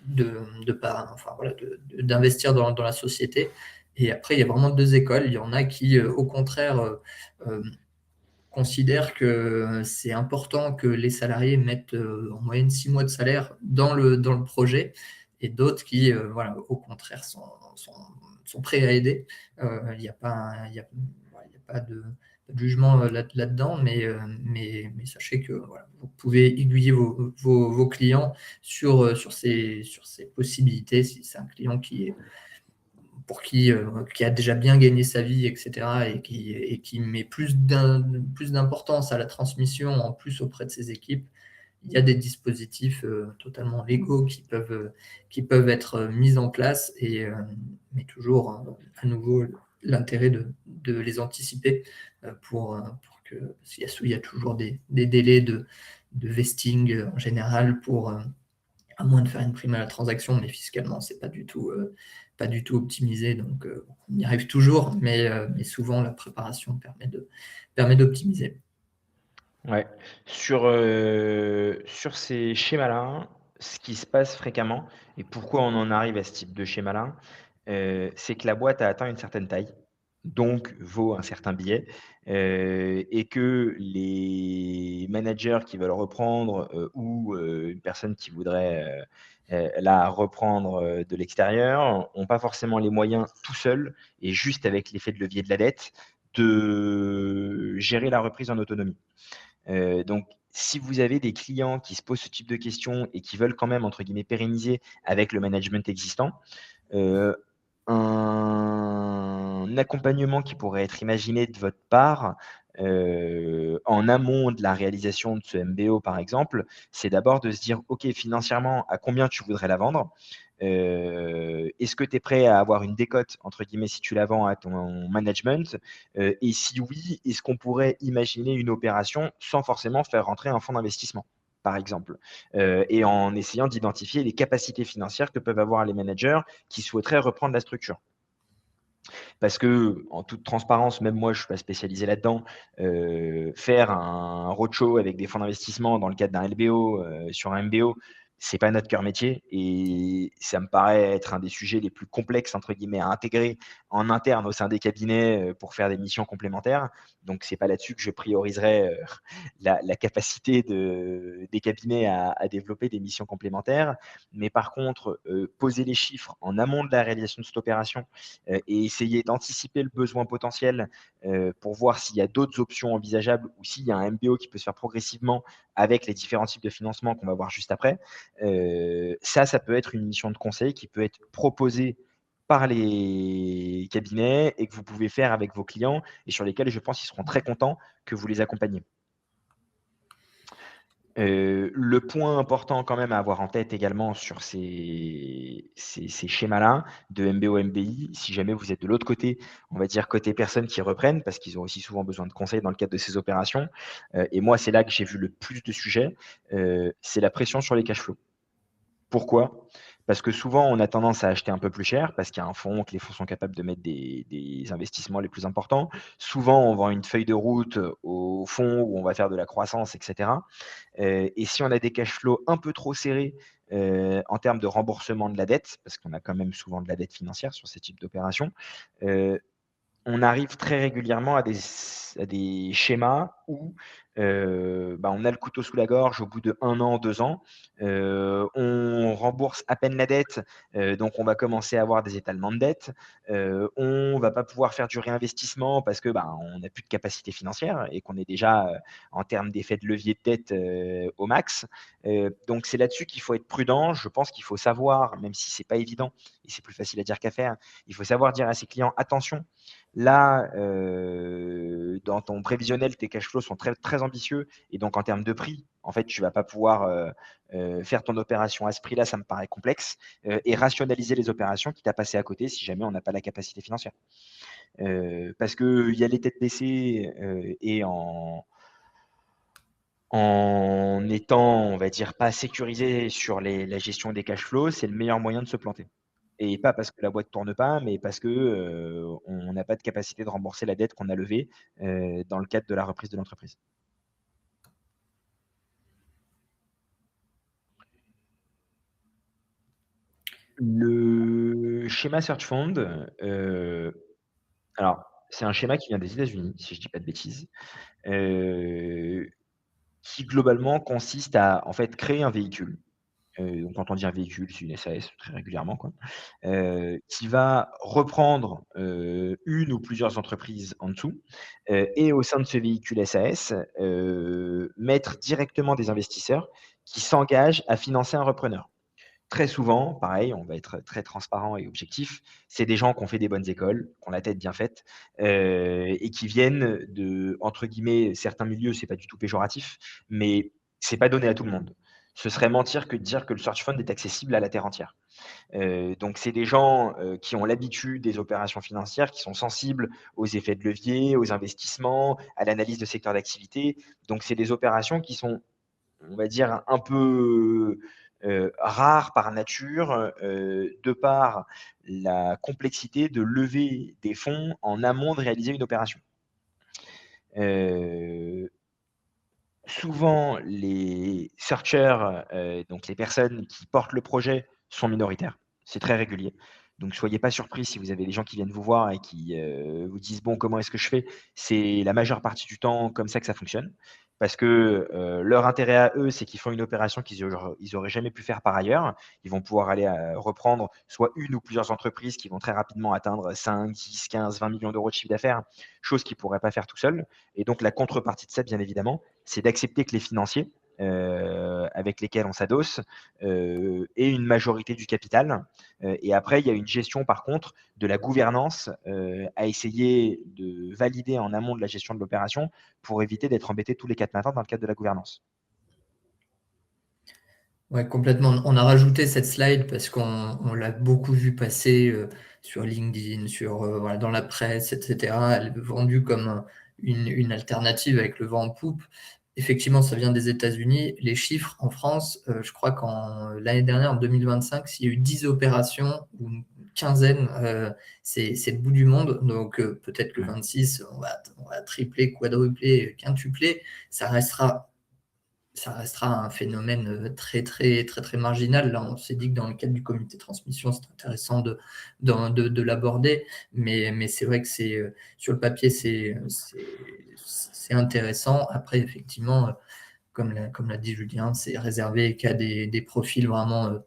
de pas enfin voilà, d'investir dans la société. Et après, il y a vraiment 2 écoles. Il y en a qui, au contraire, hem, considèrent que c'est important que les salariés mettent, en moyenne 6 mois de salaire dans le projet, et d'autres qui, voilà, au contraire sont sont prêts à aider. Il y a pas il y a voilà, il y a pas de jugement, là-dedans, mais sachez que, voilà, vous pouvez aiguiller vos clients sur ces possibilités. Si c'est un client qui est pour qui a déjà bien gagné sa vie, et cetera, et qui met plus d'importance à la transmission, en plus auprès de ses équipes, il y a des dispositifs, totalement légaux qui peuvent être, mis en place, mais toujours, hein, à nouveau, l'intérêt de les anticiper, pour que parce il y a toujours des délais de vesting, en général à moins de faire une prime à la transaction, mais fiscalement, c'est pas du tout optimisé, donc on y arrive toujours, mais souvent la préparation permet d'optimiser. ouais, sur ces schémas-là, ce qui se passe fréquemment et pourquoi on en arrive à ce type de schéma-là, c'est que la boîte a atteint une certaine taille, donc vaut un certain billet, et que les managers qui veulent reprendre, ou une personne qui voudrait, la reprendre, de l'extérieur, ont pas forcément les moyens tout seuls et juste avec l'effet de levier de la dette, de gérer la reprise en autonomie. Donc si vous avez des clients qui se posent ce type de questions et qui veulent quand même entre guillemets «pérenniser» avec le management existant, heu, un accompagnement qui pourrait être imaginé de votre part, en amont de la réalisation de ce MBO par exemple, c'est d'abord de se dire: «OK, financièrement, à combien tu voudrais la vendre?» Est-ce que tu es prêt à avoir une «décote» entre guillemets si tu la vends à ton management? Et si oui, est-ce qu'on pourrait imaginer une opération sans forcément faire rentrer un fonds d'investissement, par exemple? Et en essayant d'identifier les capacités financières que peuvent avoir les managers qui souhaiteraient reprendre la structure. Parce que, en toute transparence, même moi, je suis pas spécialisé là-dedans, faire un roadshow avec des fonds d'investissement dans le cadre d'un LBO, sur un MBO, c'est pas notre cœur métier et ça me paraît être un des sujets les plus «complexes» entre guillemets à intégrer en interne au sein des cabinets, pour faire des missions complémentaires. Donc c'est pas là-dessus que je prioriserais, la capacité des cabinets à développer des missions complémentaires. Mais par contre, poser les chiffres en amont de la réalisation de cette opération, et essayer d'anticiper le besoin potentiel, pour voir s'il y a d'autres options envisageables ou s'il y a un MBO qui peut se faire progressivement avec les différents types de financement qu'on va voir juste après. Ça peut être une mission de conseil qui peut être proposée par les cabinets et que vous pouvez faire avec vos clients et sur lesquels je pense qu'ils seront très contents que vous les accompagniez. Le point important quand même à avoir en tête également sur ces schémas-là de MBO, MBI, si jamais vous êtes de l'autre côté, on va dire côté personnes qui reprennent, parce qu'ils ont aussi souvent besoin de conseils dans le cadre de ces opérations, et moi, c'est là que j'ai vu le plus de sujets, c'est la pression sur les cash flows. Pourquoi? Parce que souvent, on a tendance à acheter un peu plus cher parce qu'il y a un fonds, que les fonds sont capables de mettre des investissements les plus importants. Souvent, on vend une feuille de route au fonds où on va faire de la croissance, et cetera. Et si on a des cash flows un peu trop serrés, en termes de remboursement de la dette, parce qu'on a quand même souvent de la dette financière sur ces types d'opérations, heu, on arrive très régulièrement à des schémas où, on a le couteau sous la gorge au bout de 1 an, 2 ans. On rembourse à peine la dette, donc on va commencer à avoir des étalements de dette. On va pas pouvoir faire du réinvestissement parce que, on n'a plus de capacité financière et qu'on est déjà, en termes d'effet de levier de dette, au max. Donc c'est là-dessus qu'il faut être prudent. Je pense qu'il faut savoir, même si c'est pas évident et c'est plus facile à dire qu'à faire, il faut savoir dire à ses clients: «Attention, là, dans ton prévisionnel, tes cash flows sont très, très ambitieux et donc en termes de prix, en fait, tu vas pas pouvoir, faire ton opération à ce prix-là, ça me paraît complexe», et rationaliser les opérations quitte à passer à côté si jamais on n'a pas la capacité financière. Parce qu'il y a les têtes baissées, et en étant, on va dire, pas sécurisé sur la gestion des cash flows, c'est le meilleur moyen de se planter. Et pas parce que la boîte tourne pas, mais parce que, on n'a pas de capacité de rembourser la dette qu'on a levée, dans le cadre de la reprise de l'entreprise. Le schéma Search Fund, alors c'est un schéma qui vient des États-Unis, si je dis pas de bêtises, heu, qui globalement consiste à, en fait, créer un véhicule. Donc quand on dit un véhicule, c'est une SAS très régulièrement, quoi, qui va reprendre, une ou plusieurs entreprises en dessous, et au sein de ce véhicule SAS, mettre directement des investisseurs qui s'engagent à financer un repreneur. Très souvent, pareil, on va être très transparent et objectif, c'est des gens qui ont fait des bonnes écoles, qui ont la tête bien faite, et qui viennent de, entre guillemets, certains milieux, c'est pas du tout péjoratif, mais c'est pas donné à tout le monde. Ce serait mentir que de dire que le search fund est accessible à la terre entière. Donc c'est des gens, qui ont l'habitude des opérations financières, qui sont sensibles aux effets de levier, aux investissements, à l'analyse de secteurs d'activité. Donc c'est des opérations qui sont, on va dire, un peu, rares par nature, de par la complexité de lever des fonds en amont de réaliser une opération. Heu, Souvent les searchers, donc les personnes qui portent le projet sont minoritaires. C'est très régulier. Donc soyez pas surpris si vous avez des gens qui viennent vous voir et qui, vous disent: «Bon, comment est-ce que je fais?» C'est la majeure partie du temps comme ça que ça fonctionne. Parce que, leur intérêt à eux, c'est qu'ils font une opération ils auraient jamais pu faire par ailleurs. Ils vont pouvoir aller, reprendre soit une ou plusieurs entreprises qui vont très rapidement atteindre 5, 10, 15, 20 millions d'euros de chiffre d'affaires, chose qu'ils pourraient pas faire tout seuls. Et donc la contrepartie de ça, bien évidemment, c'est d'accepter que les financiers, avec lesquels on s'adosse, aient une majorité du capital. Et après, il y a une gestion, par contre, de la gouvernance, à essayer de valider en amont de la gestion de l'opération pour éviter d'être embêté tous les 4 matins dans le cadre de la gouvernance. Ouais, complètement. On a rajouté cette slide parce qu'on l'a beaucoup vu passer sur LinkedIn, voilà, dans la presse, etc. Elle est vendue comme une alternative avec le vent en poupe. Effectivement, ça vient des États-Unis. Les chiffres en France, je crois qu'en l'année dernière, en 2025, s'il y a eu 10 opérations ou une quinzaine, c'est le bout du monde. Donc peut-être que Ouais. 26, on va tripler, quadrupler, quintupler. Ça restera un phénomène très, très, très, très marginal. Là, on s'est dit que dans le cadre du comité de transmission, c'est intéressant de l'aborder, mais c'est vrai que sur le papier, c'est intéressant. Après, effectivement, comme l'a dit Julien, c'est réservé qu'à des profils vraiment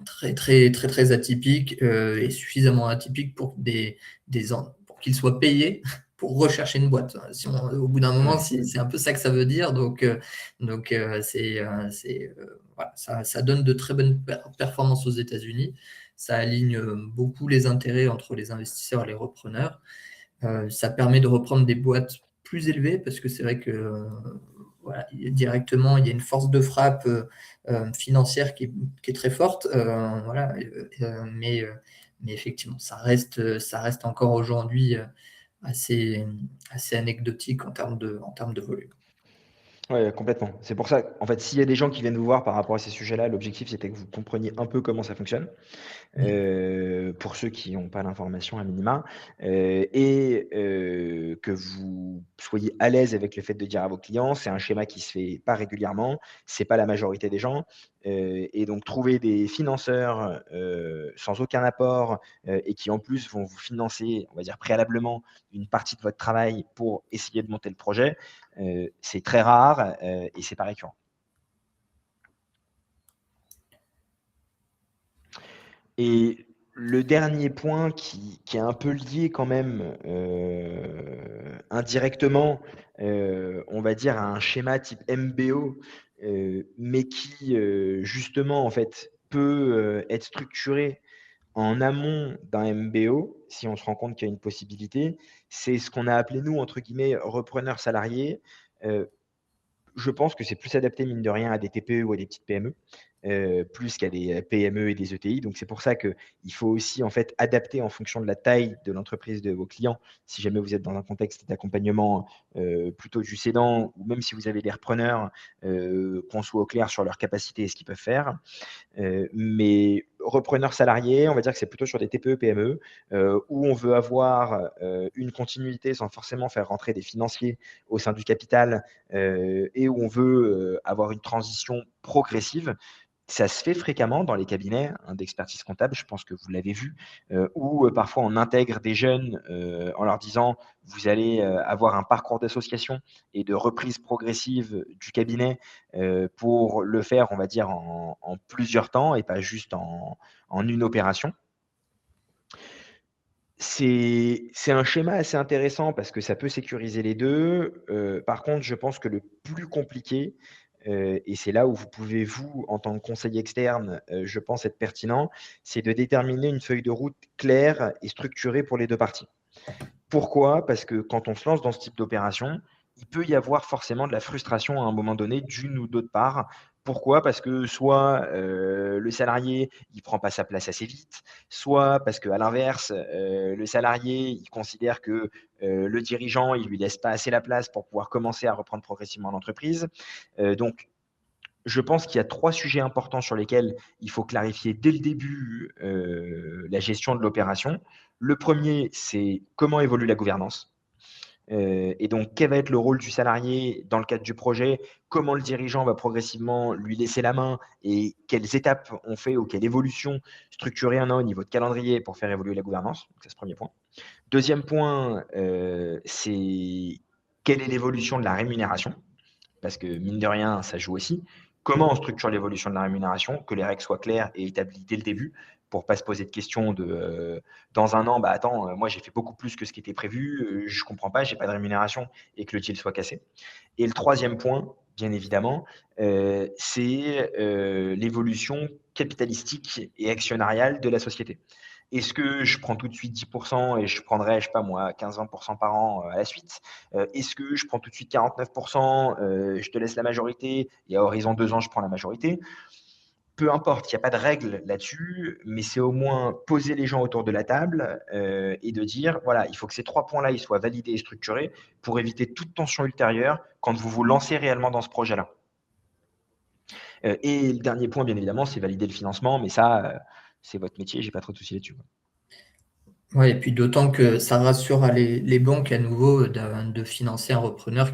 très, très, très, très atypiques et suffisamment atypiques pour qu'ils soient payés pour rechercher une boîte. Au bout d'un moment, Ouais. c'est un peu ça que ça veut dire. Voilà, ça donne de très bonnes performances aux États-Unis. ça aligne beaucoup les intérêts entre les investisseurs et les repreneurs. Ça permet de reprendre des boîtes plus élevées parce que c'est vrai que voilà, directement, il y a une force de frappe financière qui est très forte. Voilà, mais effectivement, ça reste encore aujourd'hui assez anecdotique en termes de volume. Ouais, complètement. C'est pour ça, en fait, s'il y a des gens qui viennent vous voir par rapport à ces sujets-là, l'objectif, c'était que vous compreniez un peu comment ça fonctionne. Pour ceux qui n'ont pas l'information à minima, que vous soyez à l'aise avec le fait de dire à vos clients: «C'est un schéma qui se fait pas régulièrement, c'est pas la majorité des gens», et donc trouver des financeurs, sans aucun apport, et qui en plus vont vous financer, on va dire préalablement, une partie de votre travail pour essayer de monter le projet, c'est très rare, et c'est pas récurrent. Et le dernier point qui est un peu lié quand même, indirectement, on va dire à un schéma type MBO, mais qui, justement en fait peut, être structuré en amont d'un MBO, si on se rend compte qu'il y a une possibilité. C'est ce qu'on a appelé nous entre guillemets «repreneurs salariés». Heu, je pense que c'est plus adapté, mine de rien, à des TPE ou à des petites PME, plus qu'à des PME et des ETI. Donc c'est pour ça qu'il faut aussi, en fait, adapter en fonction de la taille de l'entreprise de vos clients. Si jamais vous êtes dans un contexte d'accompagnement, plutôt du cédant ou même si vous avez des repreneurs, qu'on soit au clair sur leurs capacités et ce qu'ils peuvent faire. Mais repreneur salarié, on va dire que c'est plutôt sur des TPE-PME, où on veut avoir, une continuité sans forcément faire rentrer des financiers au sein du capital, et où on veut, avoir une transition progressive. Ça se fait fréquemment dans les cabinets, hein, d'expertise comptable, je pense que vous l'avez vu, où, parfois on intègre des jeunes, en leur disant: «Vous allez, avoir un parcours d'association et de reprise progressive du cabinet», pour le faire, on va dire, en plusieurs temps et pas juste en une opération. C'est un schéma assez intéressant parce que ça peut sécuriser les 2. Par contre, je pense que le plus compliqué, et c'est là où vous pouvez, vous, en tant que conseiller externe, je pense être pertinent, c'est de déterminer une feuille de route claire et structurée pour les 2 parties. Pourquoi? Parce que quand on se lance dans ce type d'opération, il peut y avoir forcément de la frustration à un moment donné d'une ou d'autre part. Pourquoi? Parce que soit, le salarié, il prend pas sa place assez vite, soit parce qu'à l'inverse, le salarié, il considère que, le dirigeant, il lui laisse pas assez la place pour pouvoir commencer à reprendre progressivement l'entreprise. Donc je pense qu'il y a 3 sujets importants sur lesquels il faut clarifier dès le début, la gestion de l'opération. Le premier, c'est comment évolue la gouvernance? Et donc quel va être le rôle du salarié dans le cadre du projet? Comment le dirigeant va progressivement lui laisser la main et quelles étapes on fait ou quelle évolution structurée on a au niveau de calendrier pour faire évoluer la gouvernance? Donc ça, c'est le 1er point. Deuxième point, c'est quelle est l'évolution de la rémunération? Parce que mine de rien, ça joue aussi. Comment on structure l'évolution de la rémunération? Que les règles soient claires et établies dès le début pour pas se poser de questions de, dans un an: «Bah, attends, moi j'ai fait beaucoup plus que ce qui était prévu, je comprends pas, j'ai pas de rémunération» et que le deal soit cassé. Et le troisième point, bien évidemment, c'est, l'évolution capitalistique et actionnariale de la société. Est-ce que je prends tout de suite 10 et je prendrai, je sais pas moi, 15-20 par an, à la suite? Est-ce que je prends tout de suite 49 je te laisse la majorité et à horizon 2 ans, je prends la majorité? Peu importe, il y a pas de règle là-dessus, mais c'est au moins poser les gens autour de la table, et de dire: «Voilà, il faut que ces 3 points-là, ils soient validés et structurés pour éviter toute tension ultérieure quand vous vous lancez réellement dans ce projet-là». Et le dernier point, bien évidemment, c'est valider le financement, mais ça, c'est votre métier, j'ai pas trop de soucis là-dessus, quoi. Ouais, et puis d'autant que ça rassure les banques à nouveau de financer un repreneur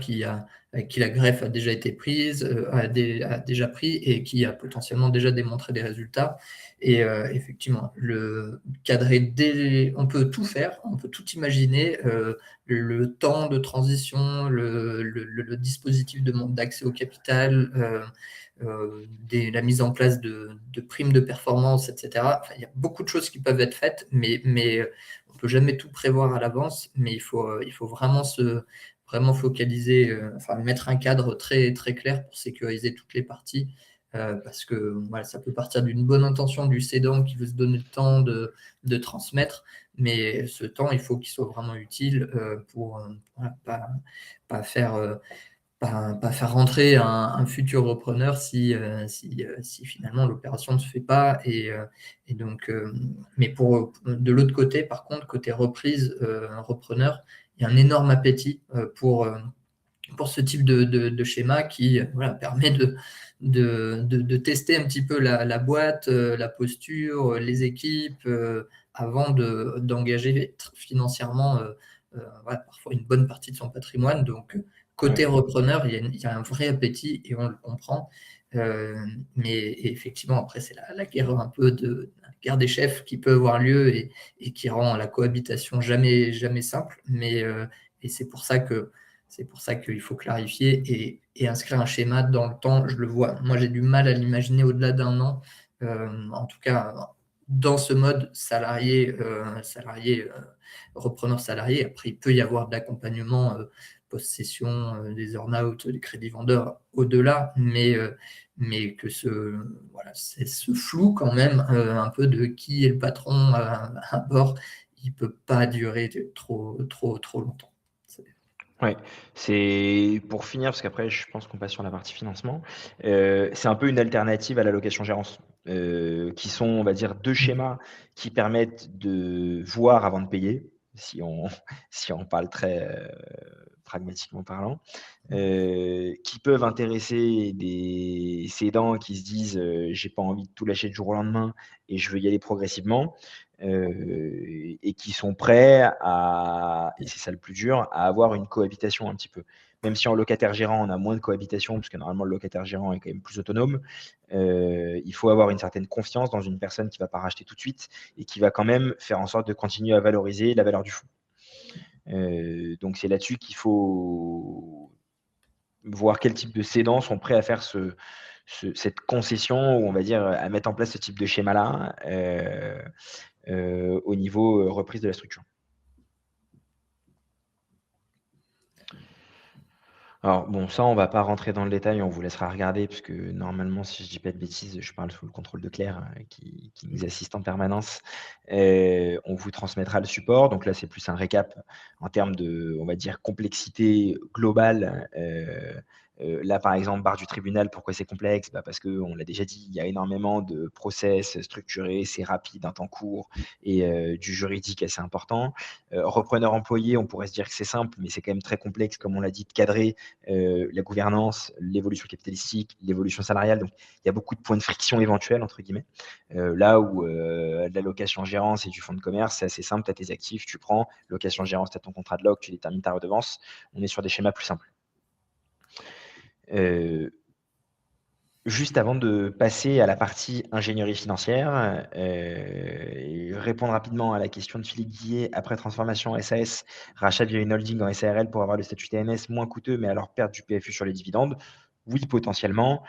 avec qui la greffe a déjà été prise, a déjà pris et qui a potentiellement déjà démontré des résultats. Et effectivement, on peut tout faire, on peut tout imaginer, le temps de transition, le dispositif d'accès au capital, la mise en place de primes de performance, et cetera. Enfin, il y a beaucoup de choses qui peuvent être faites, mais on peut jamais tout prévoir à l'avance, mais il faut vraiment focaliser, enfin mettre un cadre très, très clair pour sécuriser toutes les parties, parce que voilà, ça peut partir d'une bonne intention du cédant qui veut se donner le temps de transmettre, mais ce temps, il faut qu'il soit vraiment utile pour voilà, pas faire pas faire rentrer un futur repreneur si finalement l'opération ne se fait pas. Et donc, mais de l'autre côté, par contre, côté reprise, repreneur, il y a un énorme appétit pour ce type de schéma qui voilà, permet de tester un petit peu la boîte, la posture, les équipes, avant d'engager financièrement voilà, parfois une bonne partie de son patrimoine. Donc, côté Ouais. repreneur, il y a un vrai appétit et on le comprend. Mais effectivement, après, c'est la guerre un peu la guerre des chefs qui peut avoir lieu et qui rend la cohabitation jamais, jamais simple. Et c'est pour ça qu'il faut clarifier et inscrire un schéma dans le temps. Je le vois. Moi, j'ai du mal à l'imaginer au-delà d'un an. En tout cas, dans ce mode salarié, repreneur salarié. Après, il peut y avoir de l'accompagnement post-session, des earn-out, des crédits vendeurs au-delà, mais que voilà, c'est ce flou quand même un peu de qui est le patron à bord, il ne peut pas durer trop longtemps. Ouais, c'est pour finir, parce qu'après je pense qu'on passe sur la partie financement, c'est un peu une alternative à la location-gérance, qui sont, on va dire, 2 schémas qui permettent de voir avant de payer, si on si on parle très, pragmatiquement parlant, qui peuvent intéresser des cédants qui se disent, «J'ai pas envie de tout lâcher du jour au lendemain et je veux y aller progressivement», et qui sont prêts à, et c'est ça le plus dur, à avoir une cohabitation un petit peu. Même si en locataire gérant, on a moins de cohabitation, parce que normalement le locataire gérant est quand même plus autonome, il faut avoir une certaine confiance dans une personne qui va pas racheter tout de suite et qui va quand même faire en sorte de continuer à valoriser la valeur du fonds. Donc c'est là-dessus qu'il faut voir quel type de cédants sont prêts à faire cette concession, ou on va dire, à mettre en place ce type de schéma-là, au niveau, reprise de la structure. Alors bon, ça, on va pas rentrer dans le détail, on vous laissera regarder puisque normalement, si je dis pas de bêtises, je parle sous le contrôle de Claire, qui nous assiste en permanence. On vous transmettra le support. Donc là, c'est plus un récap en termes de, on va dire, complexité globale. Là, par exemple, barre du tribunal, pourquoi c'est complexe? Bah, parce qu'on l'a déjà dit, il y a énormément de process structurés, c'est rapide, un temps court et du juridique assez important. Repreneur employé, on pourrait se dire que c'est simple, mais c'est quand même très complexe, comme on l'a dit, de cadrer la gouvernance, l'évolution capitalistique, l'évolution salariale. Donc, il y a beaucoup de points de friction éventuels, entre guillemets. Là où la location-gérance et du fonds de commerce, c'est assez simple, tu as tes actifs, tu prends, location-gérance, tu as ton contrat de loc, tu détermines ta redevance. On est sur des schémas plus simples. Juste avant de passer à la partie ingénierie financière, et répondre rapidement à la question de Philippe Guillet, après transformation en SAS, rachat via une holding en SARL pour avoir le statut TNS moins coûteux, mais alors perdre du PFU sur les dividendes. Oui, potentiellement.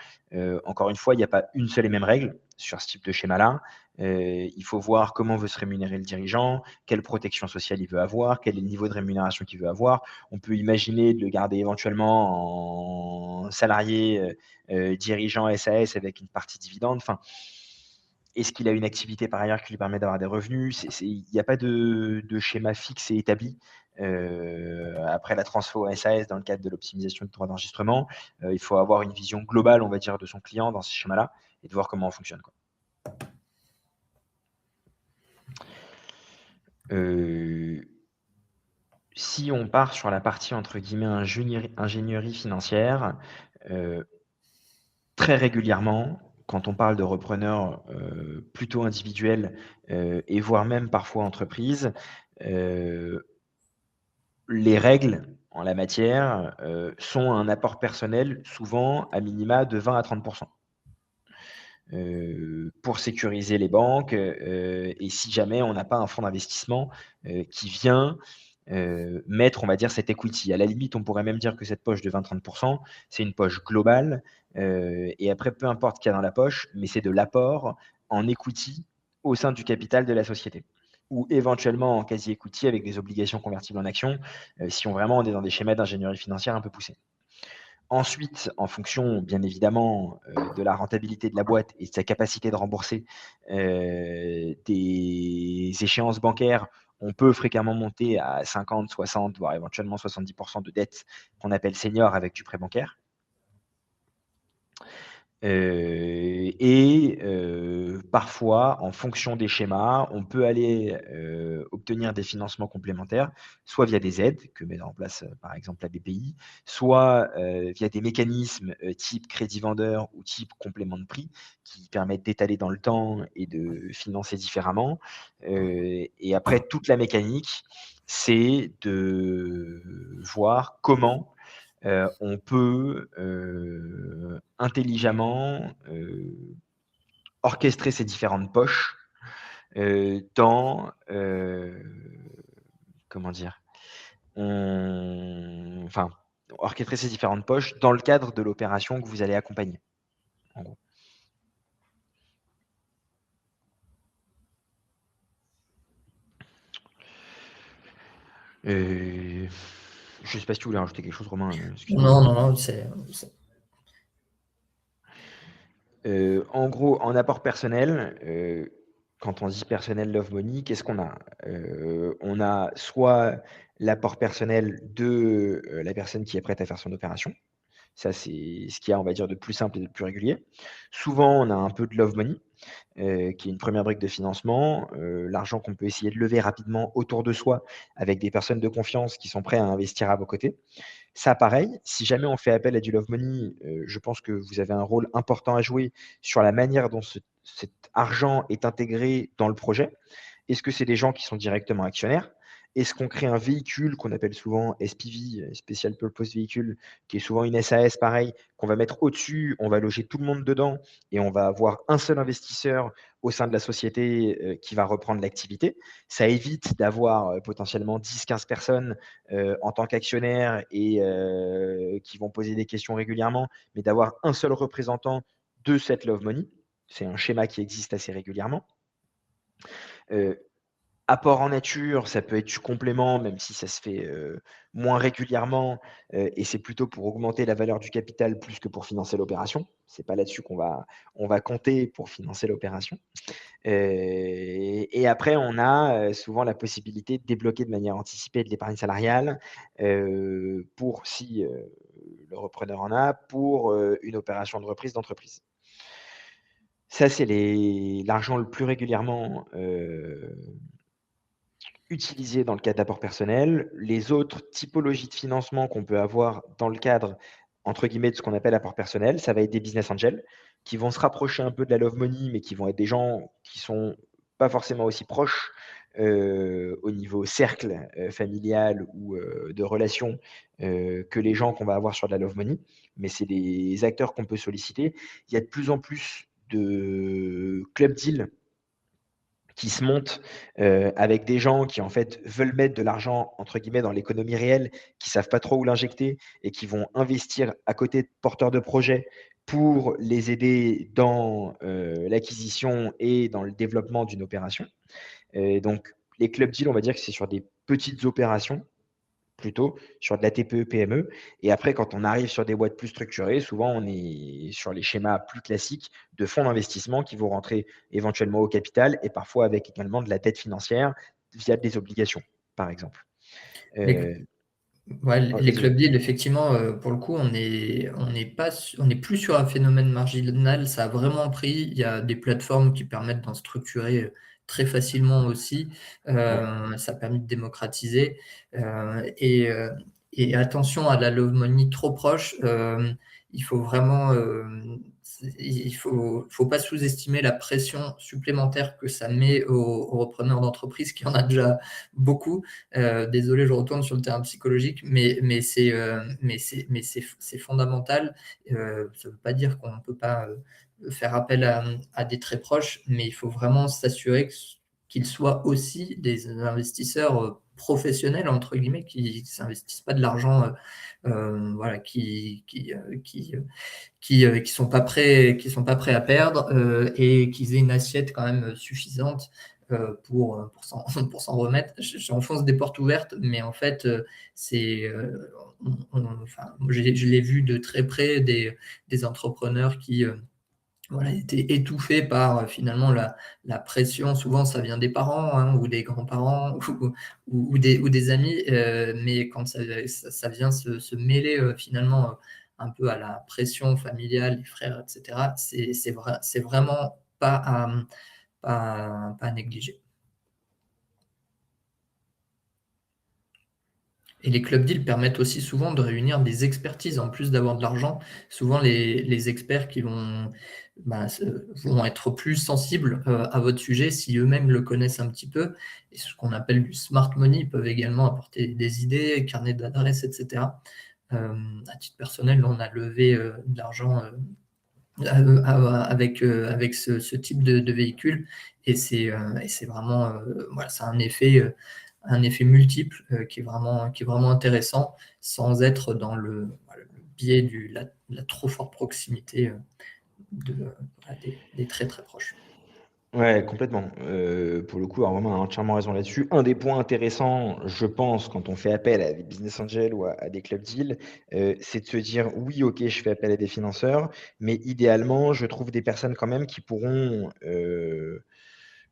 Encore une fois, il n'y a pas une seule et même règle sur ce type de schéma-là. Il faut voir comment veut se rémunérer le dirigeant, quelle protection sociale il veut avoir, quel est le niveau de rémunération qu'il veut avoir. On peut imaginer de le garder éventuellement en salarié, dirigeant SAS avec une partie dividende. Enfin, est-ce qu'il a une activité par ailleurs qui lui permet d'avoir des revenus? Il n'y a pas de schéma fixe et établi. Après la transfo en SAS dans le cadre de l'optimisation du droit d'enregistrement, il faut avoir une vision globale, on va dire, de son client dans ces schémas-là et de voir comment on fonctionne, quoi. Si on part sur la partie entre guillemets ingénierie financière, très régulièrement, quand on parle de repreneurs, plutôt individuels, et voire même parfois entreprises, heu, les règles en la matière, sont un apport personnel, souvent à minima de 20 à 30 pour sécuriser les banques, et si jamais on n'a pas un fonds d'investissement, qui vient, mettre, on va dire, cet equity. À la limite, on pourrait même dire que cette poche de 20-30, c'est une poche globale, et après peu importe ce qu'il y a dans la poche, mais c'est de l'apport en equity au sein du capital de la société, ou éventuellement en quasi equity avec des obligations convertibles en actions, si on vraiment on est dans des schémas d'ingénierie financière un peu poussés. Ensuite, en fonction, bien évidemment, de la rentabilité de la boîte et de sa capacité de rembourser des échéances bancaires, on peut fréquemment monter à 50, 60, voire éventuellement 70% de dettes qu'on appelle seniors avec du prêt bancaire. Parfois, en fonction des schémas, on peut aller obtenir des financements complémentaires, soit via des aides que met en place, par exemple, la BPI, soit via des mécanismes type crédit vendeur ou type complément de prix qui permettent d'étaler dans le temps et de financer différemment. Et après, toute la mécanique, c'est de voir comment on peut intelligemment orchestrer ces différentes poches dans comment dire? Enfin, orchestrer ces différentes poches dans le cadre de l'opération que vous allez accompagner, en gros. Je sais pas si tu voulais rajouter quelque chose, Romain, excuse-moi. Non, En gros, en apport personnel, quand on dit personnel Love Money, qu'est-ce qu'on a? On a soit l'apport personnel de, la personne qui est prête à faire son opération. Ça, c'est ce qu'il y a, on va dire, de plus simple et de plus régulier. Souvent, on a un peu de Love Money, qui est une première brique de financement, l'argent qu'on peut essayer de lever rapidement autour de soi avec des personnes de confiance qui sont prêts à investir à vos côtés. Ça, pareil, si jamais on fait appel à du Love Money, je pense que vous avez un rôle important à jouer sur la manière dont cet argent est intégré dans le projet. Est-ce que c'est des gens qui sont directement actionnaires? Est-ce qu'on crée un véhicule qu'on appelle souvent SPV, Special Purpose Vehicle, qui est souvent une SAS pareil, qu'on va mettre au-dessus, on va loger tout le monde dedans et on va avoir un seul investisseur au sein de la société qui va reprendre l'activité. Ça évite d'avoir potentiellement 10-15 personnes en tant qu'actionnaires et qui vont poser des questions régulièrement, mais d'avoir un seul représentant de cette Love Money. C'est un schéma qui existe assez régulièrement. Apport en nature, ça peut être du complément, même si ça se fait moins régulièrement, et c'est plutôt pour augmenter la valeur du capital plus que pour financer l'opération. C'est pas là-dessus on va compter pour financer l'opération. Et après, on a souvent la possibilité de débloquer de manière anticipée de l'épargne salariale pour, si le repreneur en a, pour une opération de reprise d'entreprise. Ça, c'est l'argent le plus régulièrement utilisé dans le cadre d'apport personnel. Les autres typologies de financement qu'on peut avoir dans le cadre, entre guillemets, de ce qu'on appelle apport personnel, ça va être des business angels qui vont se rapprocher un peu de la Love Money, mais qui vont être des gens qui sont pas forcément aussi proches au niveau cercle familial ou de relations que les gens qu'on va avoir sur de la Love Money. Mais c'est des acteurs qu'on peut solliciter. Il y a de plus en plus de club deals qui se montent avec des gens qui en fait veulent mettre de l'argent entre guillemets dans l'économie réelle, qui savent pas trop où l'injecter et qui vont investir à côté de porteurs de projets pour les aider dans l'acquisition et dans le développement d'une opération. Donc les club deals, on va dire que c'est sur des petites opérations plutôt sur de la TPE, PME. Et après, quand on arrive sur des boîtes plus structurées, souvent on est sur les schémas plus classiques de fonds d'investissement qui vont rentrer éventuellement au capital et parfois avec également de la dette financière via des obligations, par exemple. les, ouais, les Vas-y. club deals, effectivement, pour le coup, on n'est plus sur un phénomène marginal. Ça a vraiment pris. Il y a des plateformes qui permettent d'en structurer très facilement aussi. Ouais. Ça a permis de démocratiser. Et attention à la love money trop proche. Il faut vraiment, faut pas sous-estimer la pression supplémentaire que ça met aux repreneurs d'entreprise, qui en a déjà beaucoup. Désolé, je retourne sur le terrain psychologique, mais c'est fondamental. Ça ne veut pas dire qu'on ne peut pas faire appel à des très proches, mais il faut vraiment s'assurer qu'ils soient aussi des investisseurs professionnels, entre guillemets, qui ne s'investissent pas de l'argent, voilà, qui sont pas prêts à perdre, et qu'ils aient une assiette quand même suffisante pour s'en remettre. J'enfonce des portes ouvertes, mais en fait, enfin, je l'ai vu de très près des entrepreneurs qui voilà, étaient étouffés par finalement la pression. Souvent, ça vient des parents hein, ou des grands-parents ou des amis, mais quand ça vient se mêler finalement un peu à la pression familiale, les frères, etc., c'est vraiment pas à négliger. Et les club deals permettent aussi souvent de réunir des expertises en plus d'avoir de l'argent. Souvent, les experts qui vont être plus sensibles à votre sujet si eux-mêmes le connaissent un petit peu. Et ce qu'on appelle du smart money, ils peuvent également apporter des idées, carnet d'adresses, etc. À titre personnel, on a levé de l'argent avec ce type de véhicule et c'est vraiment voilà, c'est un effet multiple qui est vraiment intéressant sans être dans le biais de la trop forte proximité voilà, des très très proches. Ouais, complètement. Pour le coup, alors Romain a entièrement raison là-dessus. Un des points intéressants, je pense, quand on fait appel à des business angels ou à des club deals, c'est de se dire: «Oui, OK, je fais appel à des financeurs, mais idéalement, je trouve des personnes quand même qui pourront,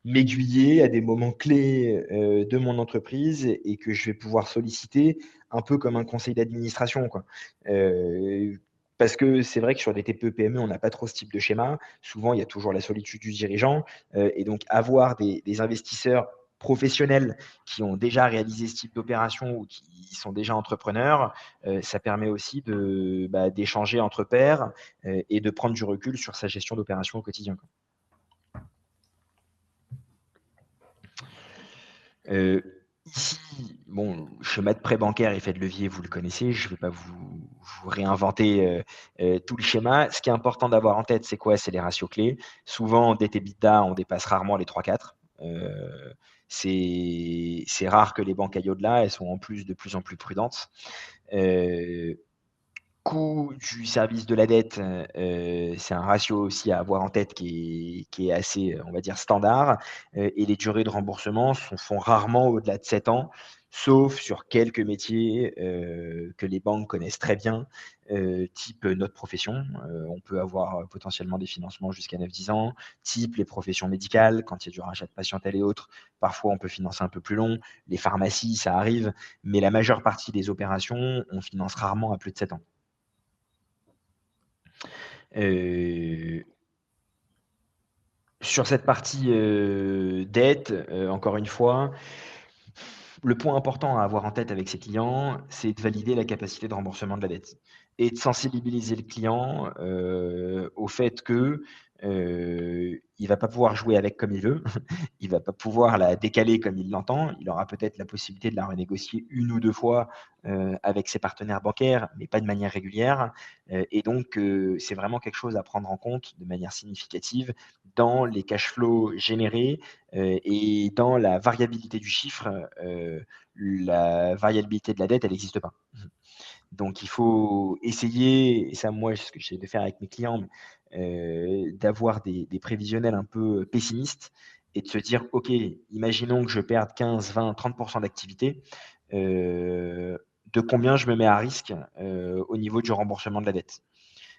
m'aiguiller à des moments clés, de mon entreprise et que je vais pouvoir solliciter un peu comme un conseil d'administration, quoi». Heu, Parce que c'est vrai que sur des TPE-PME, on n'a pas trop ce type de schéma. Souvent, il y a toujours la solitude du dirigeant, et donc avoir des investisseurs professionnels qui ont déjà réalisé ce type d'opération ou qui sont déjà entrepreneurs, ça permet aussi d'échanger entre pairs, et de prendre du recul sur sa gestion d'opération au quotidien, quoi. Ici, bon, schéma de prêt bancaire, effet de levier, vous le connaissez, je ne vais pas vous réinventer, tout le schéma. Ce qui est important d'avoir en tête, c'est quoi? C'est les ratios clés. Souvent, dette EBITDA, on dépasse rarement les 3-4. C'est rare que les banques aillent au-delà, elles sont en plus de plus en plus prudentes. Heu Coût du service de la dette, c'est un ratio aussi à avoir en tête qui est assez, on va dire standard, et les durées de remboursement font rarement au-delà de 7 ans, sauf sur quelques métiers, que les banques connaissent très bien, type notre profession, on peut avoir potentiellement des financements jusqu'à 9-10 ans, type les professions médicales, quand il y a du rachat de patientèle et autres, parfois on peut financer un peu plus long. Les pharmacies, ça arrive, mais la majeure partie des opérations, on finance rarement à plus de 7 ans. Heu, sur cette partie, dette, encore une fois, le point important à avoir en tête avec ses clients, c'est de valider la capacité de remboursement de la dette et de sensibiliser le client, au fait que, il va pas pouvoir jouer avec comme il veut. Il va pas pouvoir la décaler comme il l'entend. Il aura peut-être la possibilité de la renégocier 1 ou 2 fois, avec ses partenaires bancaires, mais pas de manière régulière, et donc c'est vraiment quelque chose à prendre en compte de manière significative dans les cash flows générés, et dans la variabilité du chiffre. La variabilité de la dette, elle n'existe pas. Donc il faut essayer, et ça moi, c'est ce que j'essaie de faire avec mes clients, d'avoir des prévisionnels un peu pessimistes et de se dire: «OK, imaginons que je perde 15-20-30 d'activité, de combien je me mets à risque, au niveau du remboursement de la dette?»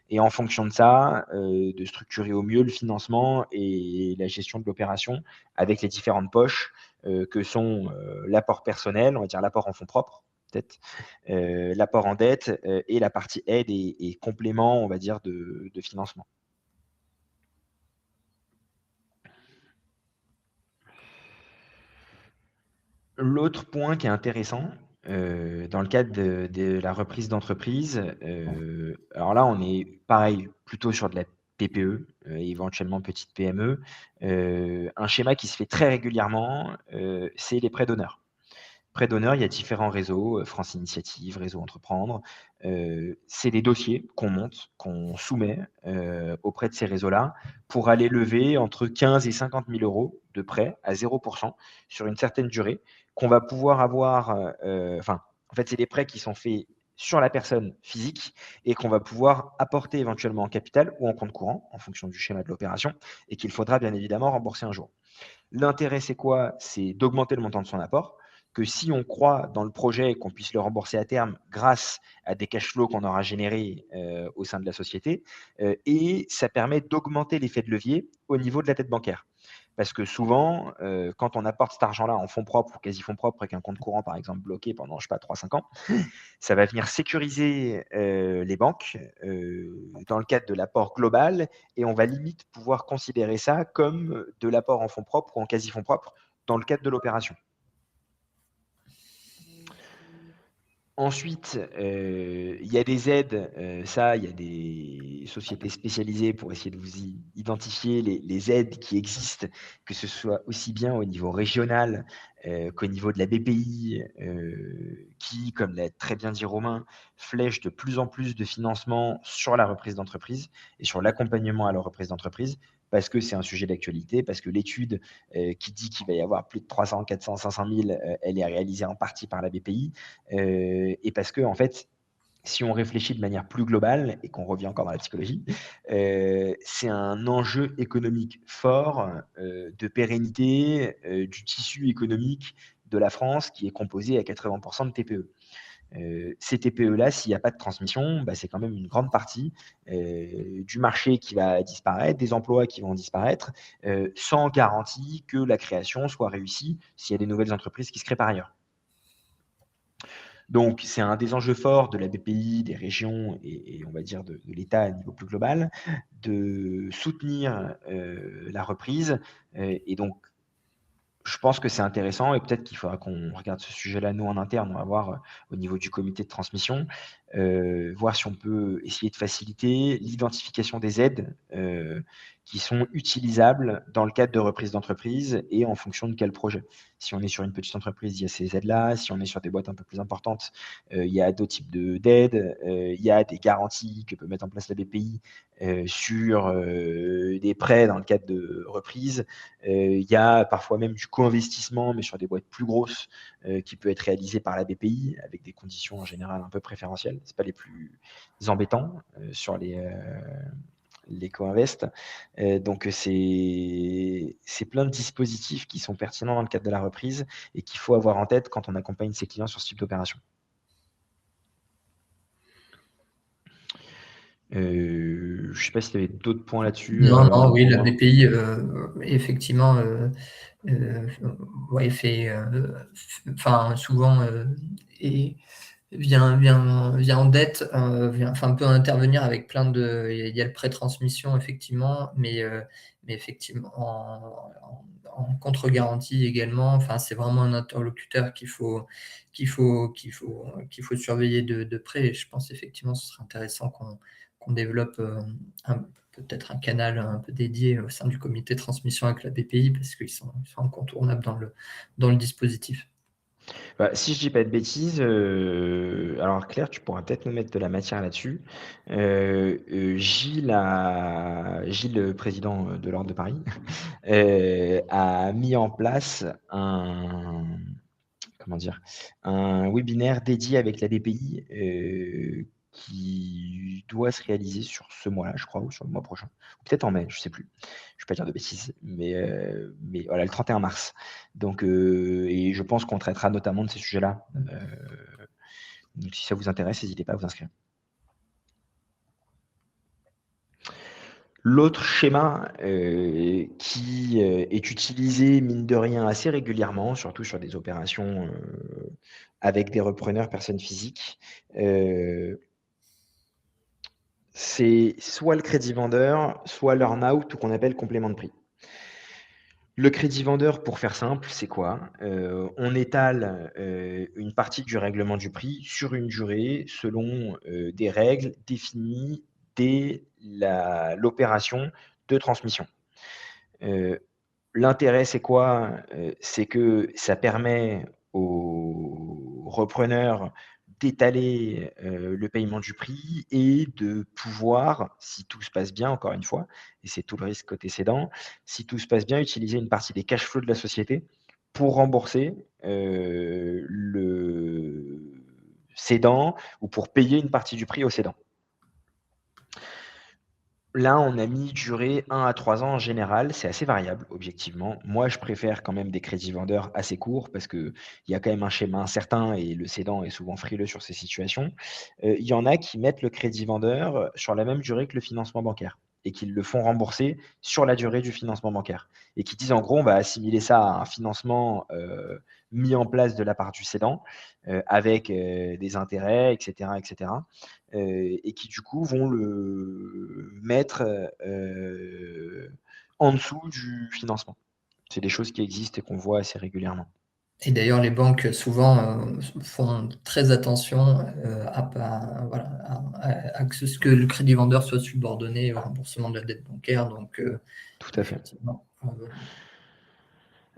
Et en fonction de ça, de structurer au mieux le financement et la gestion de l'opération avec les différentes poches, que sont, l'apport personnel, on va dire l'apport en fonds propres, peut-être, l'apport en dette, et la partie aide et complément, on va dire, de financement. L'autre point qui est intéressant, dans le cadre de la reprise d'entreprise, alors là, on est pareil, plutôt sur de la TPE, éventuellement petite PME. Un schéma qui se fait très régulièrement, c'est les prêts d'honneur. Prêt d'honneur, il y a différents réseaux, France Initiative, Réseau Entreprendre. C'est des dossiers qu'on monte, qu'on soumet, auprès de ces réseaux-là pour aller lever entre 15 et 50 000 € de prêt à 0 sur une certaine durée qu'on va pouvoir avoir, enfin, en fait, c'est des prêts qui sont faits sur la personne physique et qu'on va pouvoir apporter éventuellement en capital ou en compte courant en fonction du schéma de l'opération et qu'il faudra bien évidemment rembourser un jour. L'intérêt, c'est quoi? C'est d'augmenter le montant de son apport, que si on croit dans le projet, qu'on puisse le rembourser à terme grâce à des cash flows qu'on aura générés au sein de la société. Et ça permet d'augmenter l'effet de levier au niveau de la dette bancaire. Parce que souvent, quand on apporte cet argent-là en fonds propres ou quasi fonds propres avec un compte courant, par exemple, bloqué pendant, je sais pas, 3-5 ans, ça va venir sécuriser les banques dans le cadre de l'apport global et on va limite pouvoir considérer ça comme de l'apport en fonds propres ou en quasi fonds propres dans le cadre de l'opération. Ensuite, il y a des aides, ça, il y a des sociétés spécialisées pour essayer de vous identifier les aides qui existent, que ce soit aussi bien au niveau régional, qu'au niveau de la BPI, qui, comme l'a très bien dit Romain, flèche de plus en plus de financement sur la reprise d'entreprise et sur l'accompagnement à la reprise d'entreprise, parce que c'est un sujet d'actualité, parce que l'étude, qui dit qu'il va y avoir plus de 300 400 500 000, elle est réalisée en partie par la BPI. Et parce que en fait, si on réfléchit de manière plus globale et qu'on revient encore dans la psychologie, c'est un enjeu économique fort de pérennité du tissu économique de la France qui est composé à 80% de TPE. Ces TPE-là, s'il n'y a pas de transmission, bah, c'est quand même une grande partie du marché qui va disparaître, des emplois qui vont disparaître, sans garantie que la création soit réussie s'il y a des nouvelles entreprises qui se créent par ailleurs. Donc, c'est un des enjeux forts de la BPI, des régions et on va dire de l'État à niveau plus global, de soutenir la reprise. Et donc, je pense que c'est intéressant et peut-être qu'il faudra qu'on regarde ce sujet-là, nous, en interne. On va voir au niveau du comité de transmission, voir si on peut essayer de faciliter l'identification des aides qui sont utilisables dans le cadre de reprise d'entreprise et en fonction de quel projet. Si on est sur une petite entreprise, il y a ces aides-là. Si on est sur des boîtes un peu plus importantes, il y a d'autres types d'aides. Il y a des garanties que peut mettre en place la BPI sur des prêts dans le cadre de reprise. Il y a parfois même du co-investissement, mais sur des boîtes plus grosses, qui peut être réalisé par la BPI avec des conditions en général un peu préférentielles. Ce pas les plus embêtants sur les co-invest. Donc, c'est plein de dispositifs qui sont pertinents dans le cadre de la reprise et qu'il faut avoir en tête quand on accompagne ses clients sur ce type d'opération. Je ne sais pas si tu avais d'autres points là-dessus. Non, oui, la Romain. BPI, effectivement, ouais, enfin, souvent, vient en dette, enfin, peut intervenir avec plein de. Il y a le prêt transmission, effectivement, mais effectivement, en contre-garantie également. Enfin, c'est vraiment un interlocuteur qu'il faut surveiller de près. Et je pense effectivement ce serait intéressant qu'on développe peut-être un canal un peu dédié au sein du comité de transmission avec la BPI parce qu'ils sont incontournables dans le dispositif. Bah, si je dis pas de bêtises, alors Claire, tu pourras peut-être nous mettre de la matière là-dessus. Gilles, le président de l'Ordre de Paris, a mis en place un webinaire dédié avec la BPI qui doit se réaliser sur ce mois-là, je crois, ou sur le mois prochain. Ou peut-être en mai, je ne sais plus. Je ne vais pas dire de bêtises, mais voilà, le 31 mars. Donc, et je pense qu'on traitera notamment de ces sujets-là. Donc, si ça vous intéresse, n'hésitez pas à vous inscrire. L'autre schéma qui est utilisé, mine de rien, assez régulièrement, surtout sur des opérations avec des repreneurs personnes physiques, c'est soit le crédit vendeur, soit l'earn-out ou qu'on appelle complément de prix. Le crédit vendeur, pour faire simple, c'est quoi? On étale une partie du règlement du prix sur une durée selon des règles définies dès l'opération de transmission. L'intérêt, c'est quoi? C'est que ça permet aux repreneurs d'étaler le paiement du prix et de pouvoir, si tout se passe bien, encore une fois, et c'est tout le risque côté cédant, si tout se passe bien, utiliser une partie des cash flows de la société pour rembourser le cédant ou pour payer une partie du prix au cédant. Là, on a mis durée 1 à 3 ans en général, c'est assez variable objectivement. Moi, je préfère quand même des crédits vendeurs assez courts parce qu'il y a quand même un schéma incertain et le cédant est souvent frileux sur ces situations. Il y en a qui mettent le crédit vendeur sur la même durée que le financement bancaire et qui le font rembourser sur la durée du financement bancaire et qui disent en gros: «On va assimiler ça à un financement, mis en place de la part du cédant, avec, des intérêts et cetera» et qui du coup vont le mettre, en dessous du financement. C'est des choses qui existent et qu'on voit assez régulièrement. Et d'ailleurs, les banques souvent font très attention à pas, voilà, à ce que le crédit vendeur soit subordonné au remboursement de la dette bancaire. Donc, Tout à fait. effectivement,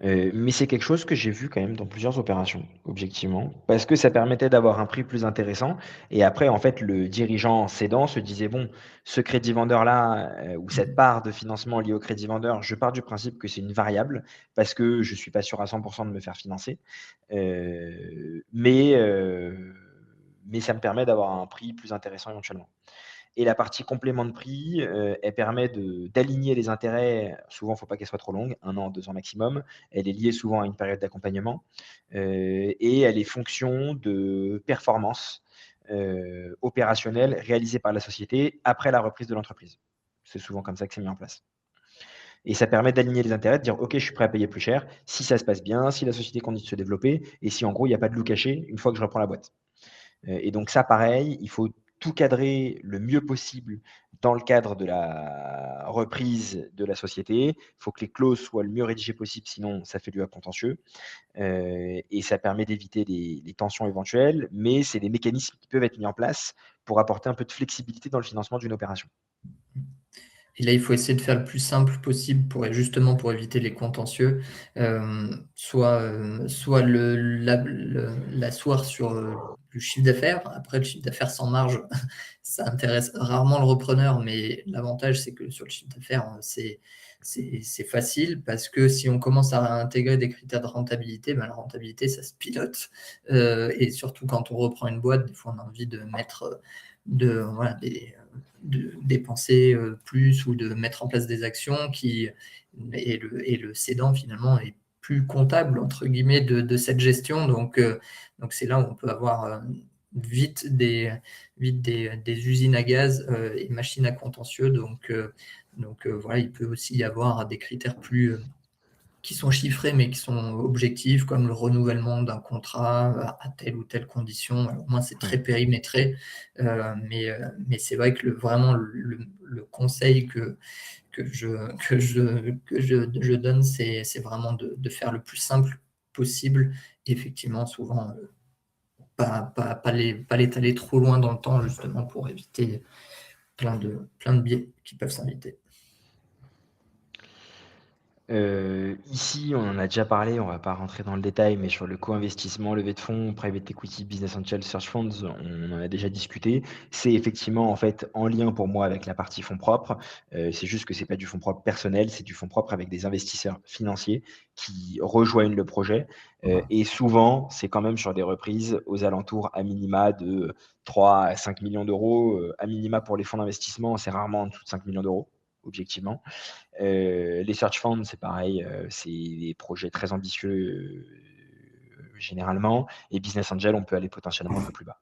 Mais c'est quelque chose que j'ai vu quand même dans plusieurs opérations, objectivement, parce que ça permettait d'avoir un prix plus intéressant et après, en fait, le dirigeant cédant se disait: «Bon, ce crédit vendeur-là, ou cette part de financement liée au crédit vendeur, je pars du principe que c'est une variable parce que je suis pas sûr à 100 de me faire financer, mais ça me permet d'avoir un prix plus intéressant éventuellement». Et la partie complément de prix, elle permet d'aligner les intérêts. Souvent, il ne faut pas qu'elle soit trop longue, 1 an, 2 ans maximum. Elle est liée souvent à une période d'accompagnement, et elle est fonction de performances, opérationnelles réalisées par la société après la reprise de l'entreprise. C'est souvent comme ça que c'est mis en place et ça permet d'aligner les intérêts, de dire: «OK, je suis prêt à payer plus cher si ça se passe bien, si la société continue de se développer et si en gros il n'y a pas de loup caché une fois que je reprends la boîte». Et donc ça, pareil, il faut tout cadrer le mieux possible dans le cadre de la reprise de la société. Il faut que les clauses soient le mieux rédigées possible, sinon ça fait lieu à contentieux, et ça permet d'éviter les tensions éventuelles, mais c'est des mécanismes qui peuvent être mis en place pour apporter un peu de flexibilité dans le financement d'une opération. et là, il faut essayer de faire le plus simple possible pour justement pour éviter les contentieux. Soit l'asseoir sur, le chiffre d'affaires. Après, le chiffre d'affaires sans marge, ça intéresse rarement le repreneur, mais l'avantage, c'est que sur le chiffre d'affaires, c'est facile parce que si on commence à intégrer des critères de rentabilité, ben, la rentabilité, ça se pilote, et surtout quand on reprend une boîte, des fois, on a envie de mettre, voilà, de dépenser plus ou de mettre en place des actions et le cédant finalement est plus comptable entre guillemets de cette gestion. Donc c'est là où on peut avoir vite des usines à gaz et machines à contentieux. Donc voilà, il peut aussi y avoir des critères plus qui sont chiffrés, mais qui sont objectifs, comme le renouvellement d'un contrat à telle ou telle condition. Alors, moi, c'est Ouais. très périmétré, mais c'est vrai que vraiment le conseil que je donne, c'est vraiment de faire le plus simple possible. Effectivement, souvent, pas l'étaler trop loin dans le temps, justement, pour éviter plein de biais qui peuvent s'inviter. Ici, on en a déjà parlé, on va pas rentrer dans le détail, mais sur le co-investissement, levée de fonds, private equity, business angel, search funds, on en a déjà discuté. C'est effectivement, en fait, en lien pour moi avec la partie fonds propres. C'est juste que c'est pas du fonds propre personnel, c'est du fonds propre avec des investisseurs financiers qui rejoignent le projet. Et souvent, c'est quand même sur des reprises aux alentours à minima de 3 à 5 millions d'euros, à minima pour les fonds d'investissement, c'est rarement en dessous de 5 millions d'euros, objectivement. Les search funds, c'est pareil, c'est des projets très ambitieux, généralement et business angel, on peut aller potentiellement un peu plus bas.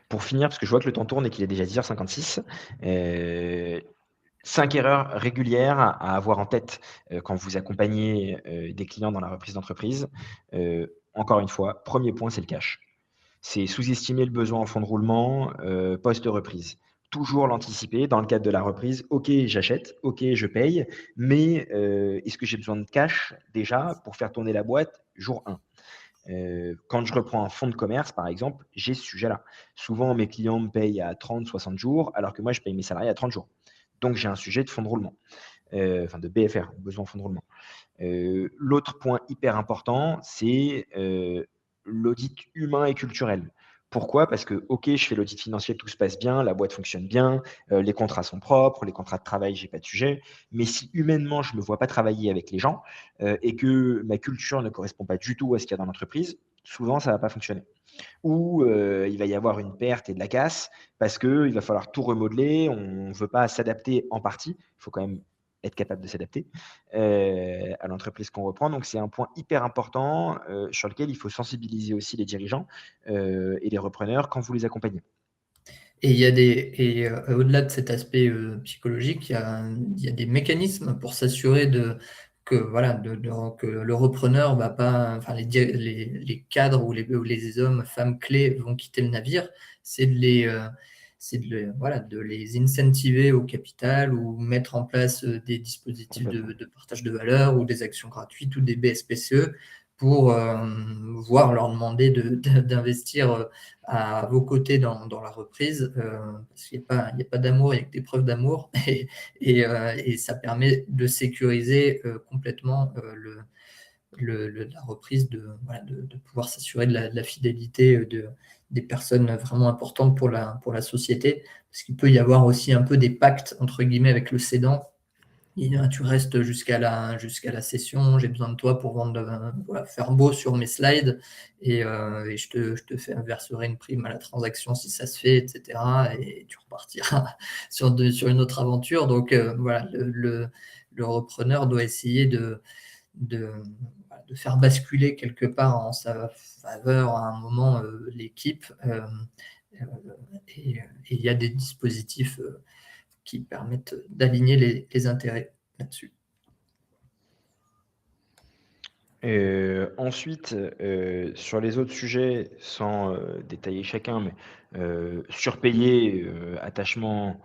Pour finir, parce que je vois que le temps tourne et qu'il est déjà 10h56, 5 erreurs régulières à avoir en tête, quand vous accompagnez, des clients dans la reprise d'entreprise. Encore une fois, premier point, c'est le cash. C'est sous-estimer le besoin en fonds de roulement, post-reprise. Toujours l'anticiper dans le cadre de la reprise. OK, j'achète, OK, je paye, mais est-ce que j'ai besoin de cash déjà pour faire tourner la boîte jour 1? Quand je reprends un fonds de commerce, par exemple, j'ai ce sujet-là. Souvent, mes clients me payent à 30-60 jours, alors que moi, je paye mes salariés à 30 jours. Donc, j'ai un sujet de fonds de roulement, enfin de BFR, besoin en fonds de roulement. L'autre point hyper important, c'est l'audit humain et culturel. Pourquoi? Parce que, OK, je fais l'audit financier, tout se passe bien, la boîte fonctionne bien, les contrats sont propres, les contrats de travail, j'ai pas de sujet. Mais si humainement, je me vois pas travailler avec les gens, et que ma culture ne correspond pas du tout à ce qu'il y a dans l'entreprise, souvent ça va pas fonctionner. Ou il va y avoir une perte et de la casse parce qu'il va falloir tout remodeler, on ne veut pas s'adapter en partie. Il faut quand même être capable de s'adapter, à l'entreprise qu'on reprend. Donc c'est un point hyper important, sur lequel il faut sensibiliser aussi les dirigeants, et les repreneurs quand vous les accompagnez. Et il y a des et au-delà de cet aspect, psychologique, il y a des mécanismes pour s'assurer que voilà, que le repreneur va pas enfin les cadres ou les hommes, femmes clés vont quitter le navire. C'est de les, voilà, de les incentiver au capital ou mettre en place, des dispositifs Complètement. de partage de valeur ou des actions gratuites ou des BSPCE pour, voire leur demander d'investir, à vos côtés dans la reprise, parce qu'il y a pas d'amour, il y a que des preuves d'amour et ça permet de sécuriser, complètement, la reprise voilà, de pouvoir s'assurer de la fidélité, des personnes vraiment importantes pour la société. Parce qu'il peut y avoir aussi un peu des «pactes» entre guillemets avec le cédant. Tu restes jusqu'à la session, j'ai besoin de toi pour vendre, voilà, faire beau sur mes slides et je te verserai une prime à la transaction si ça se fait, et cetera, et tu repartiras sur une autre aventure. Donc, voilà, le repreneur doit essayer de, voilà, de faire basculer quelque part en sa faveur à un moment, l'équipe, heu et il y a des dispositifs, qui permettent d'aligner les intérêts là-dessus. Ensuite, sur les autres sujets, sans, détailler chacun, mais, surpayer, attachement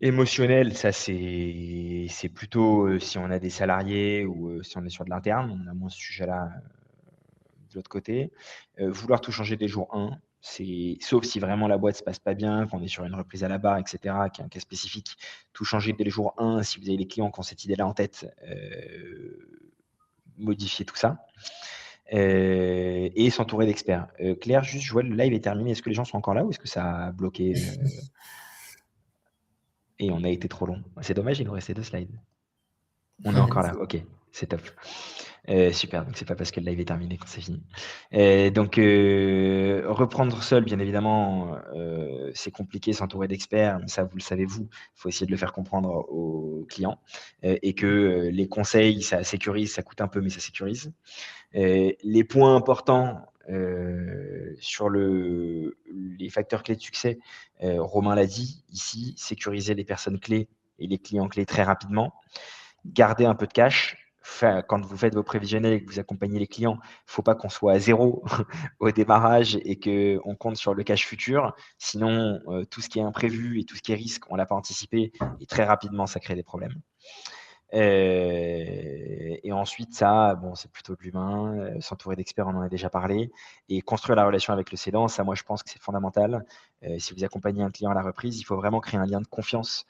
émotionnel, ça c'est plutôt, si on a des salariés ou, si on est sur de l'interne, on a moins ce sujet-là, de l'autre côté. Vouloir tout changer dès le jour 1, c'est sauf si vraiment la boîte se passe pas bien, qu'on est sur une reprise à la barre et cetera, qui est un cas spécifique. Tout changer dès le jour 1, si vous avez les clients qui ont cette idée-là en tête, modifier tout ça. Et s'entourer d'experts. Claire, juste, je vois le live est terminé. Est-ce que les gens sont encore là ou est-ce que ça a bloqué, et on a été trop long? C'est dommage, il nous restait 2 slides. On est encore là, OK, c'est top. Super, donc c'est pas parce que le live est terminé que c'est fini. Donc reprendre seul, bien évidemment, c'est compliqué, s'entourer d'experts, mais ça, vous le savez vous. Il faut essayer de le faire comprendre aux clients, et que, les conseils, ça sécurise, ça coûte un peu, mais ça sécurise. Les points importants, sur les facteurs clés de succès, Romain l'a dit, ici, sécuriser les personnes clés et les clients clés très rapidement. Garder un peu de cash. Quand vous faites vos prévisionnels et que vous accompagnez les clients, il ne faut pas qu'on soit à 0 au démarrage et qu'on compte sur le cash futur. Sinon, tout ce qui est imprévu et tout ce qui est risque, on ne l'a pas anticipé et très rapidement, ça crée des problèmes. Et ensuite ça, bon, c'est plutôt de l'humain, s'entourer d'experts, on en a déjà parlé et construire la relation avec le cédant, ça, moi, je pense que c'est fondamental. Si vous accompagnez un client à la reprise, il faut vraiment créer un lien de confiance,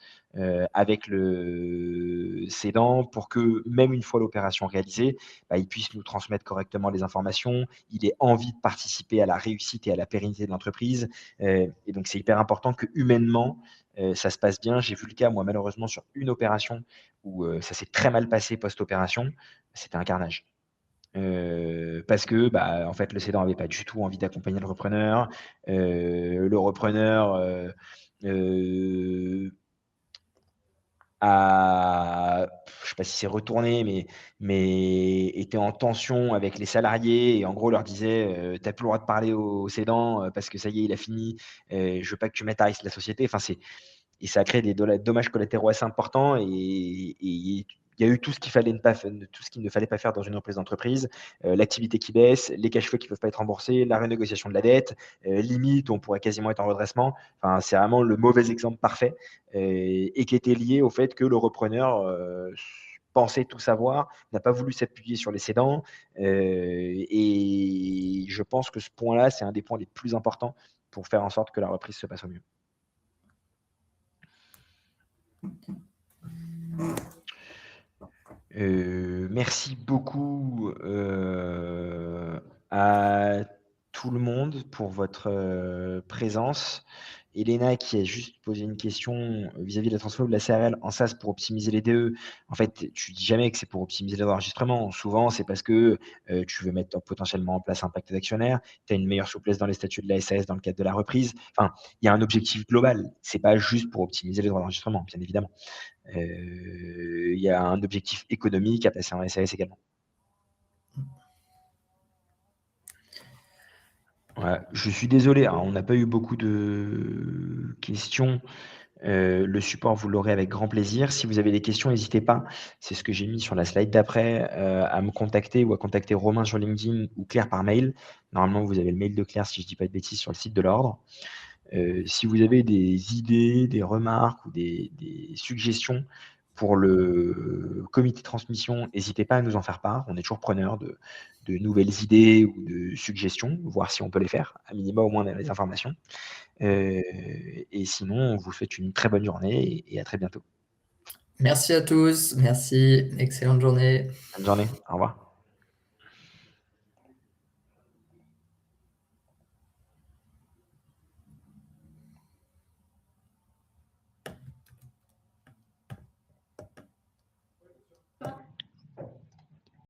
avec le cédant pour que même une fois l'opération réalisée, bah, il puisse nous transmettre correctement les informations, il ait envie de participer à la réussite et à la pérennité de l'entreprise, et donc c'est hyper important que humainement, ça se passe bien. J'ai vu le cas, moi, malheureusement, sur une opération où, ça s'est très mal passé post-opération, c'était un carnage. Parce que, bah, en fait, le cédant avait pas du tout envie d'accompagner le repreneur, heu, a je sais pas si c'est retourné, mais était en tension avec les salariés et en gros leur disait, «Tu as plus le droit de parler au cédant, parce que ça y est, il a fini, je veux pas que tu mettes à risque la société». Enfin, et ça a créé des dommages collatéraux assez importants et il y a eu tout ce qu'il fallait ne pas f tout ce qu'il ne fallait pas faire dans une reprise d'entreprise, l'activité qui baisse, les cash flows qui ne peuvent pas être remboursés, la renégociation de la dette, limite on pourrait quasiment être en redressement. Enfin, c'est vraiment le mauvais exemple parfait, et qui était lié au fait que le repreneur, pensait tout savoir, n'a pas voulu s'appuyer sur les cédants, et je pense que ce point-là, c'est un des points les plus importants pour faire en sorte que la reprise se passe au mieux. Merci beaucoup, à tout le monde pour votre présence. Elena qui a juste posé une question vis-à-vis de la transfo de la CRL en SaaS pour optimiser les DE. En fait, tu dis jamais que c'est pour optimiser l'enregistrement. Souvent, c'est parce que tu veux mettre potentiellement en place un pacte d'actionnaires, tu as une meilleure souplesse dans les statuts de la SAS dans le cadre de la reprise. Enfin, il y a un objectif global. C'est pas juste pour optimiser les droits d'enregistrement, bien évidemment. Il y a un objectif économique à passer en SAS également. Ouais, je suis désolé, hein, on n'a pas eu beaucoup de questions. Le support, vous l'aurez avec grand plaisir. Si vous avez des questions, n'hésitez pas. C'est ce que j'ai mis sur la slide d'après, à me contacter ou à contacter Romain sur LinkedIn ou Claire par mail. Normalement, vous avez le mail de Claire, si je ne dis pas de bêtises, sur le site de l'ordre. Si vous avez des idées, des remarques ou des suggestions pour le comité de transmission, n'hésitez pas à nous en faire part. On est toujours preneur de nouvelles idées ou de suggestions, voir si on peut les faire, à minima au moins les informations. Et sinon, on vous souhaite une très bonne journée et à très bientôt. Merci à tous. Merci. Excellente journée. Bonne journée. Au revoir.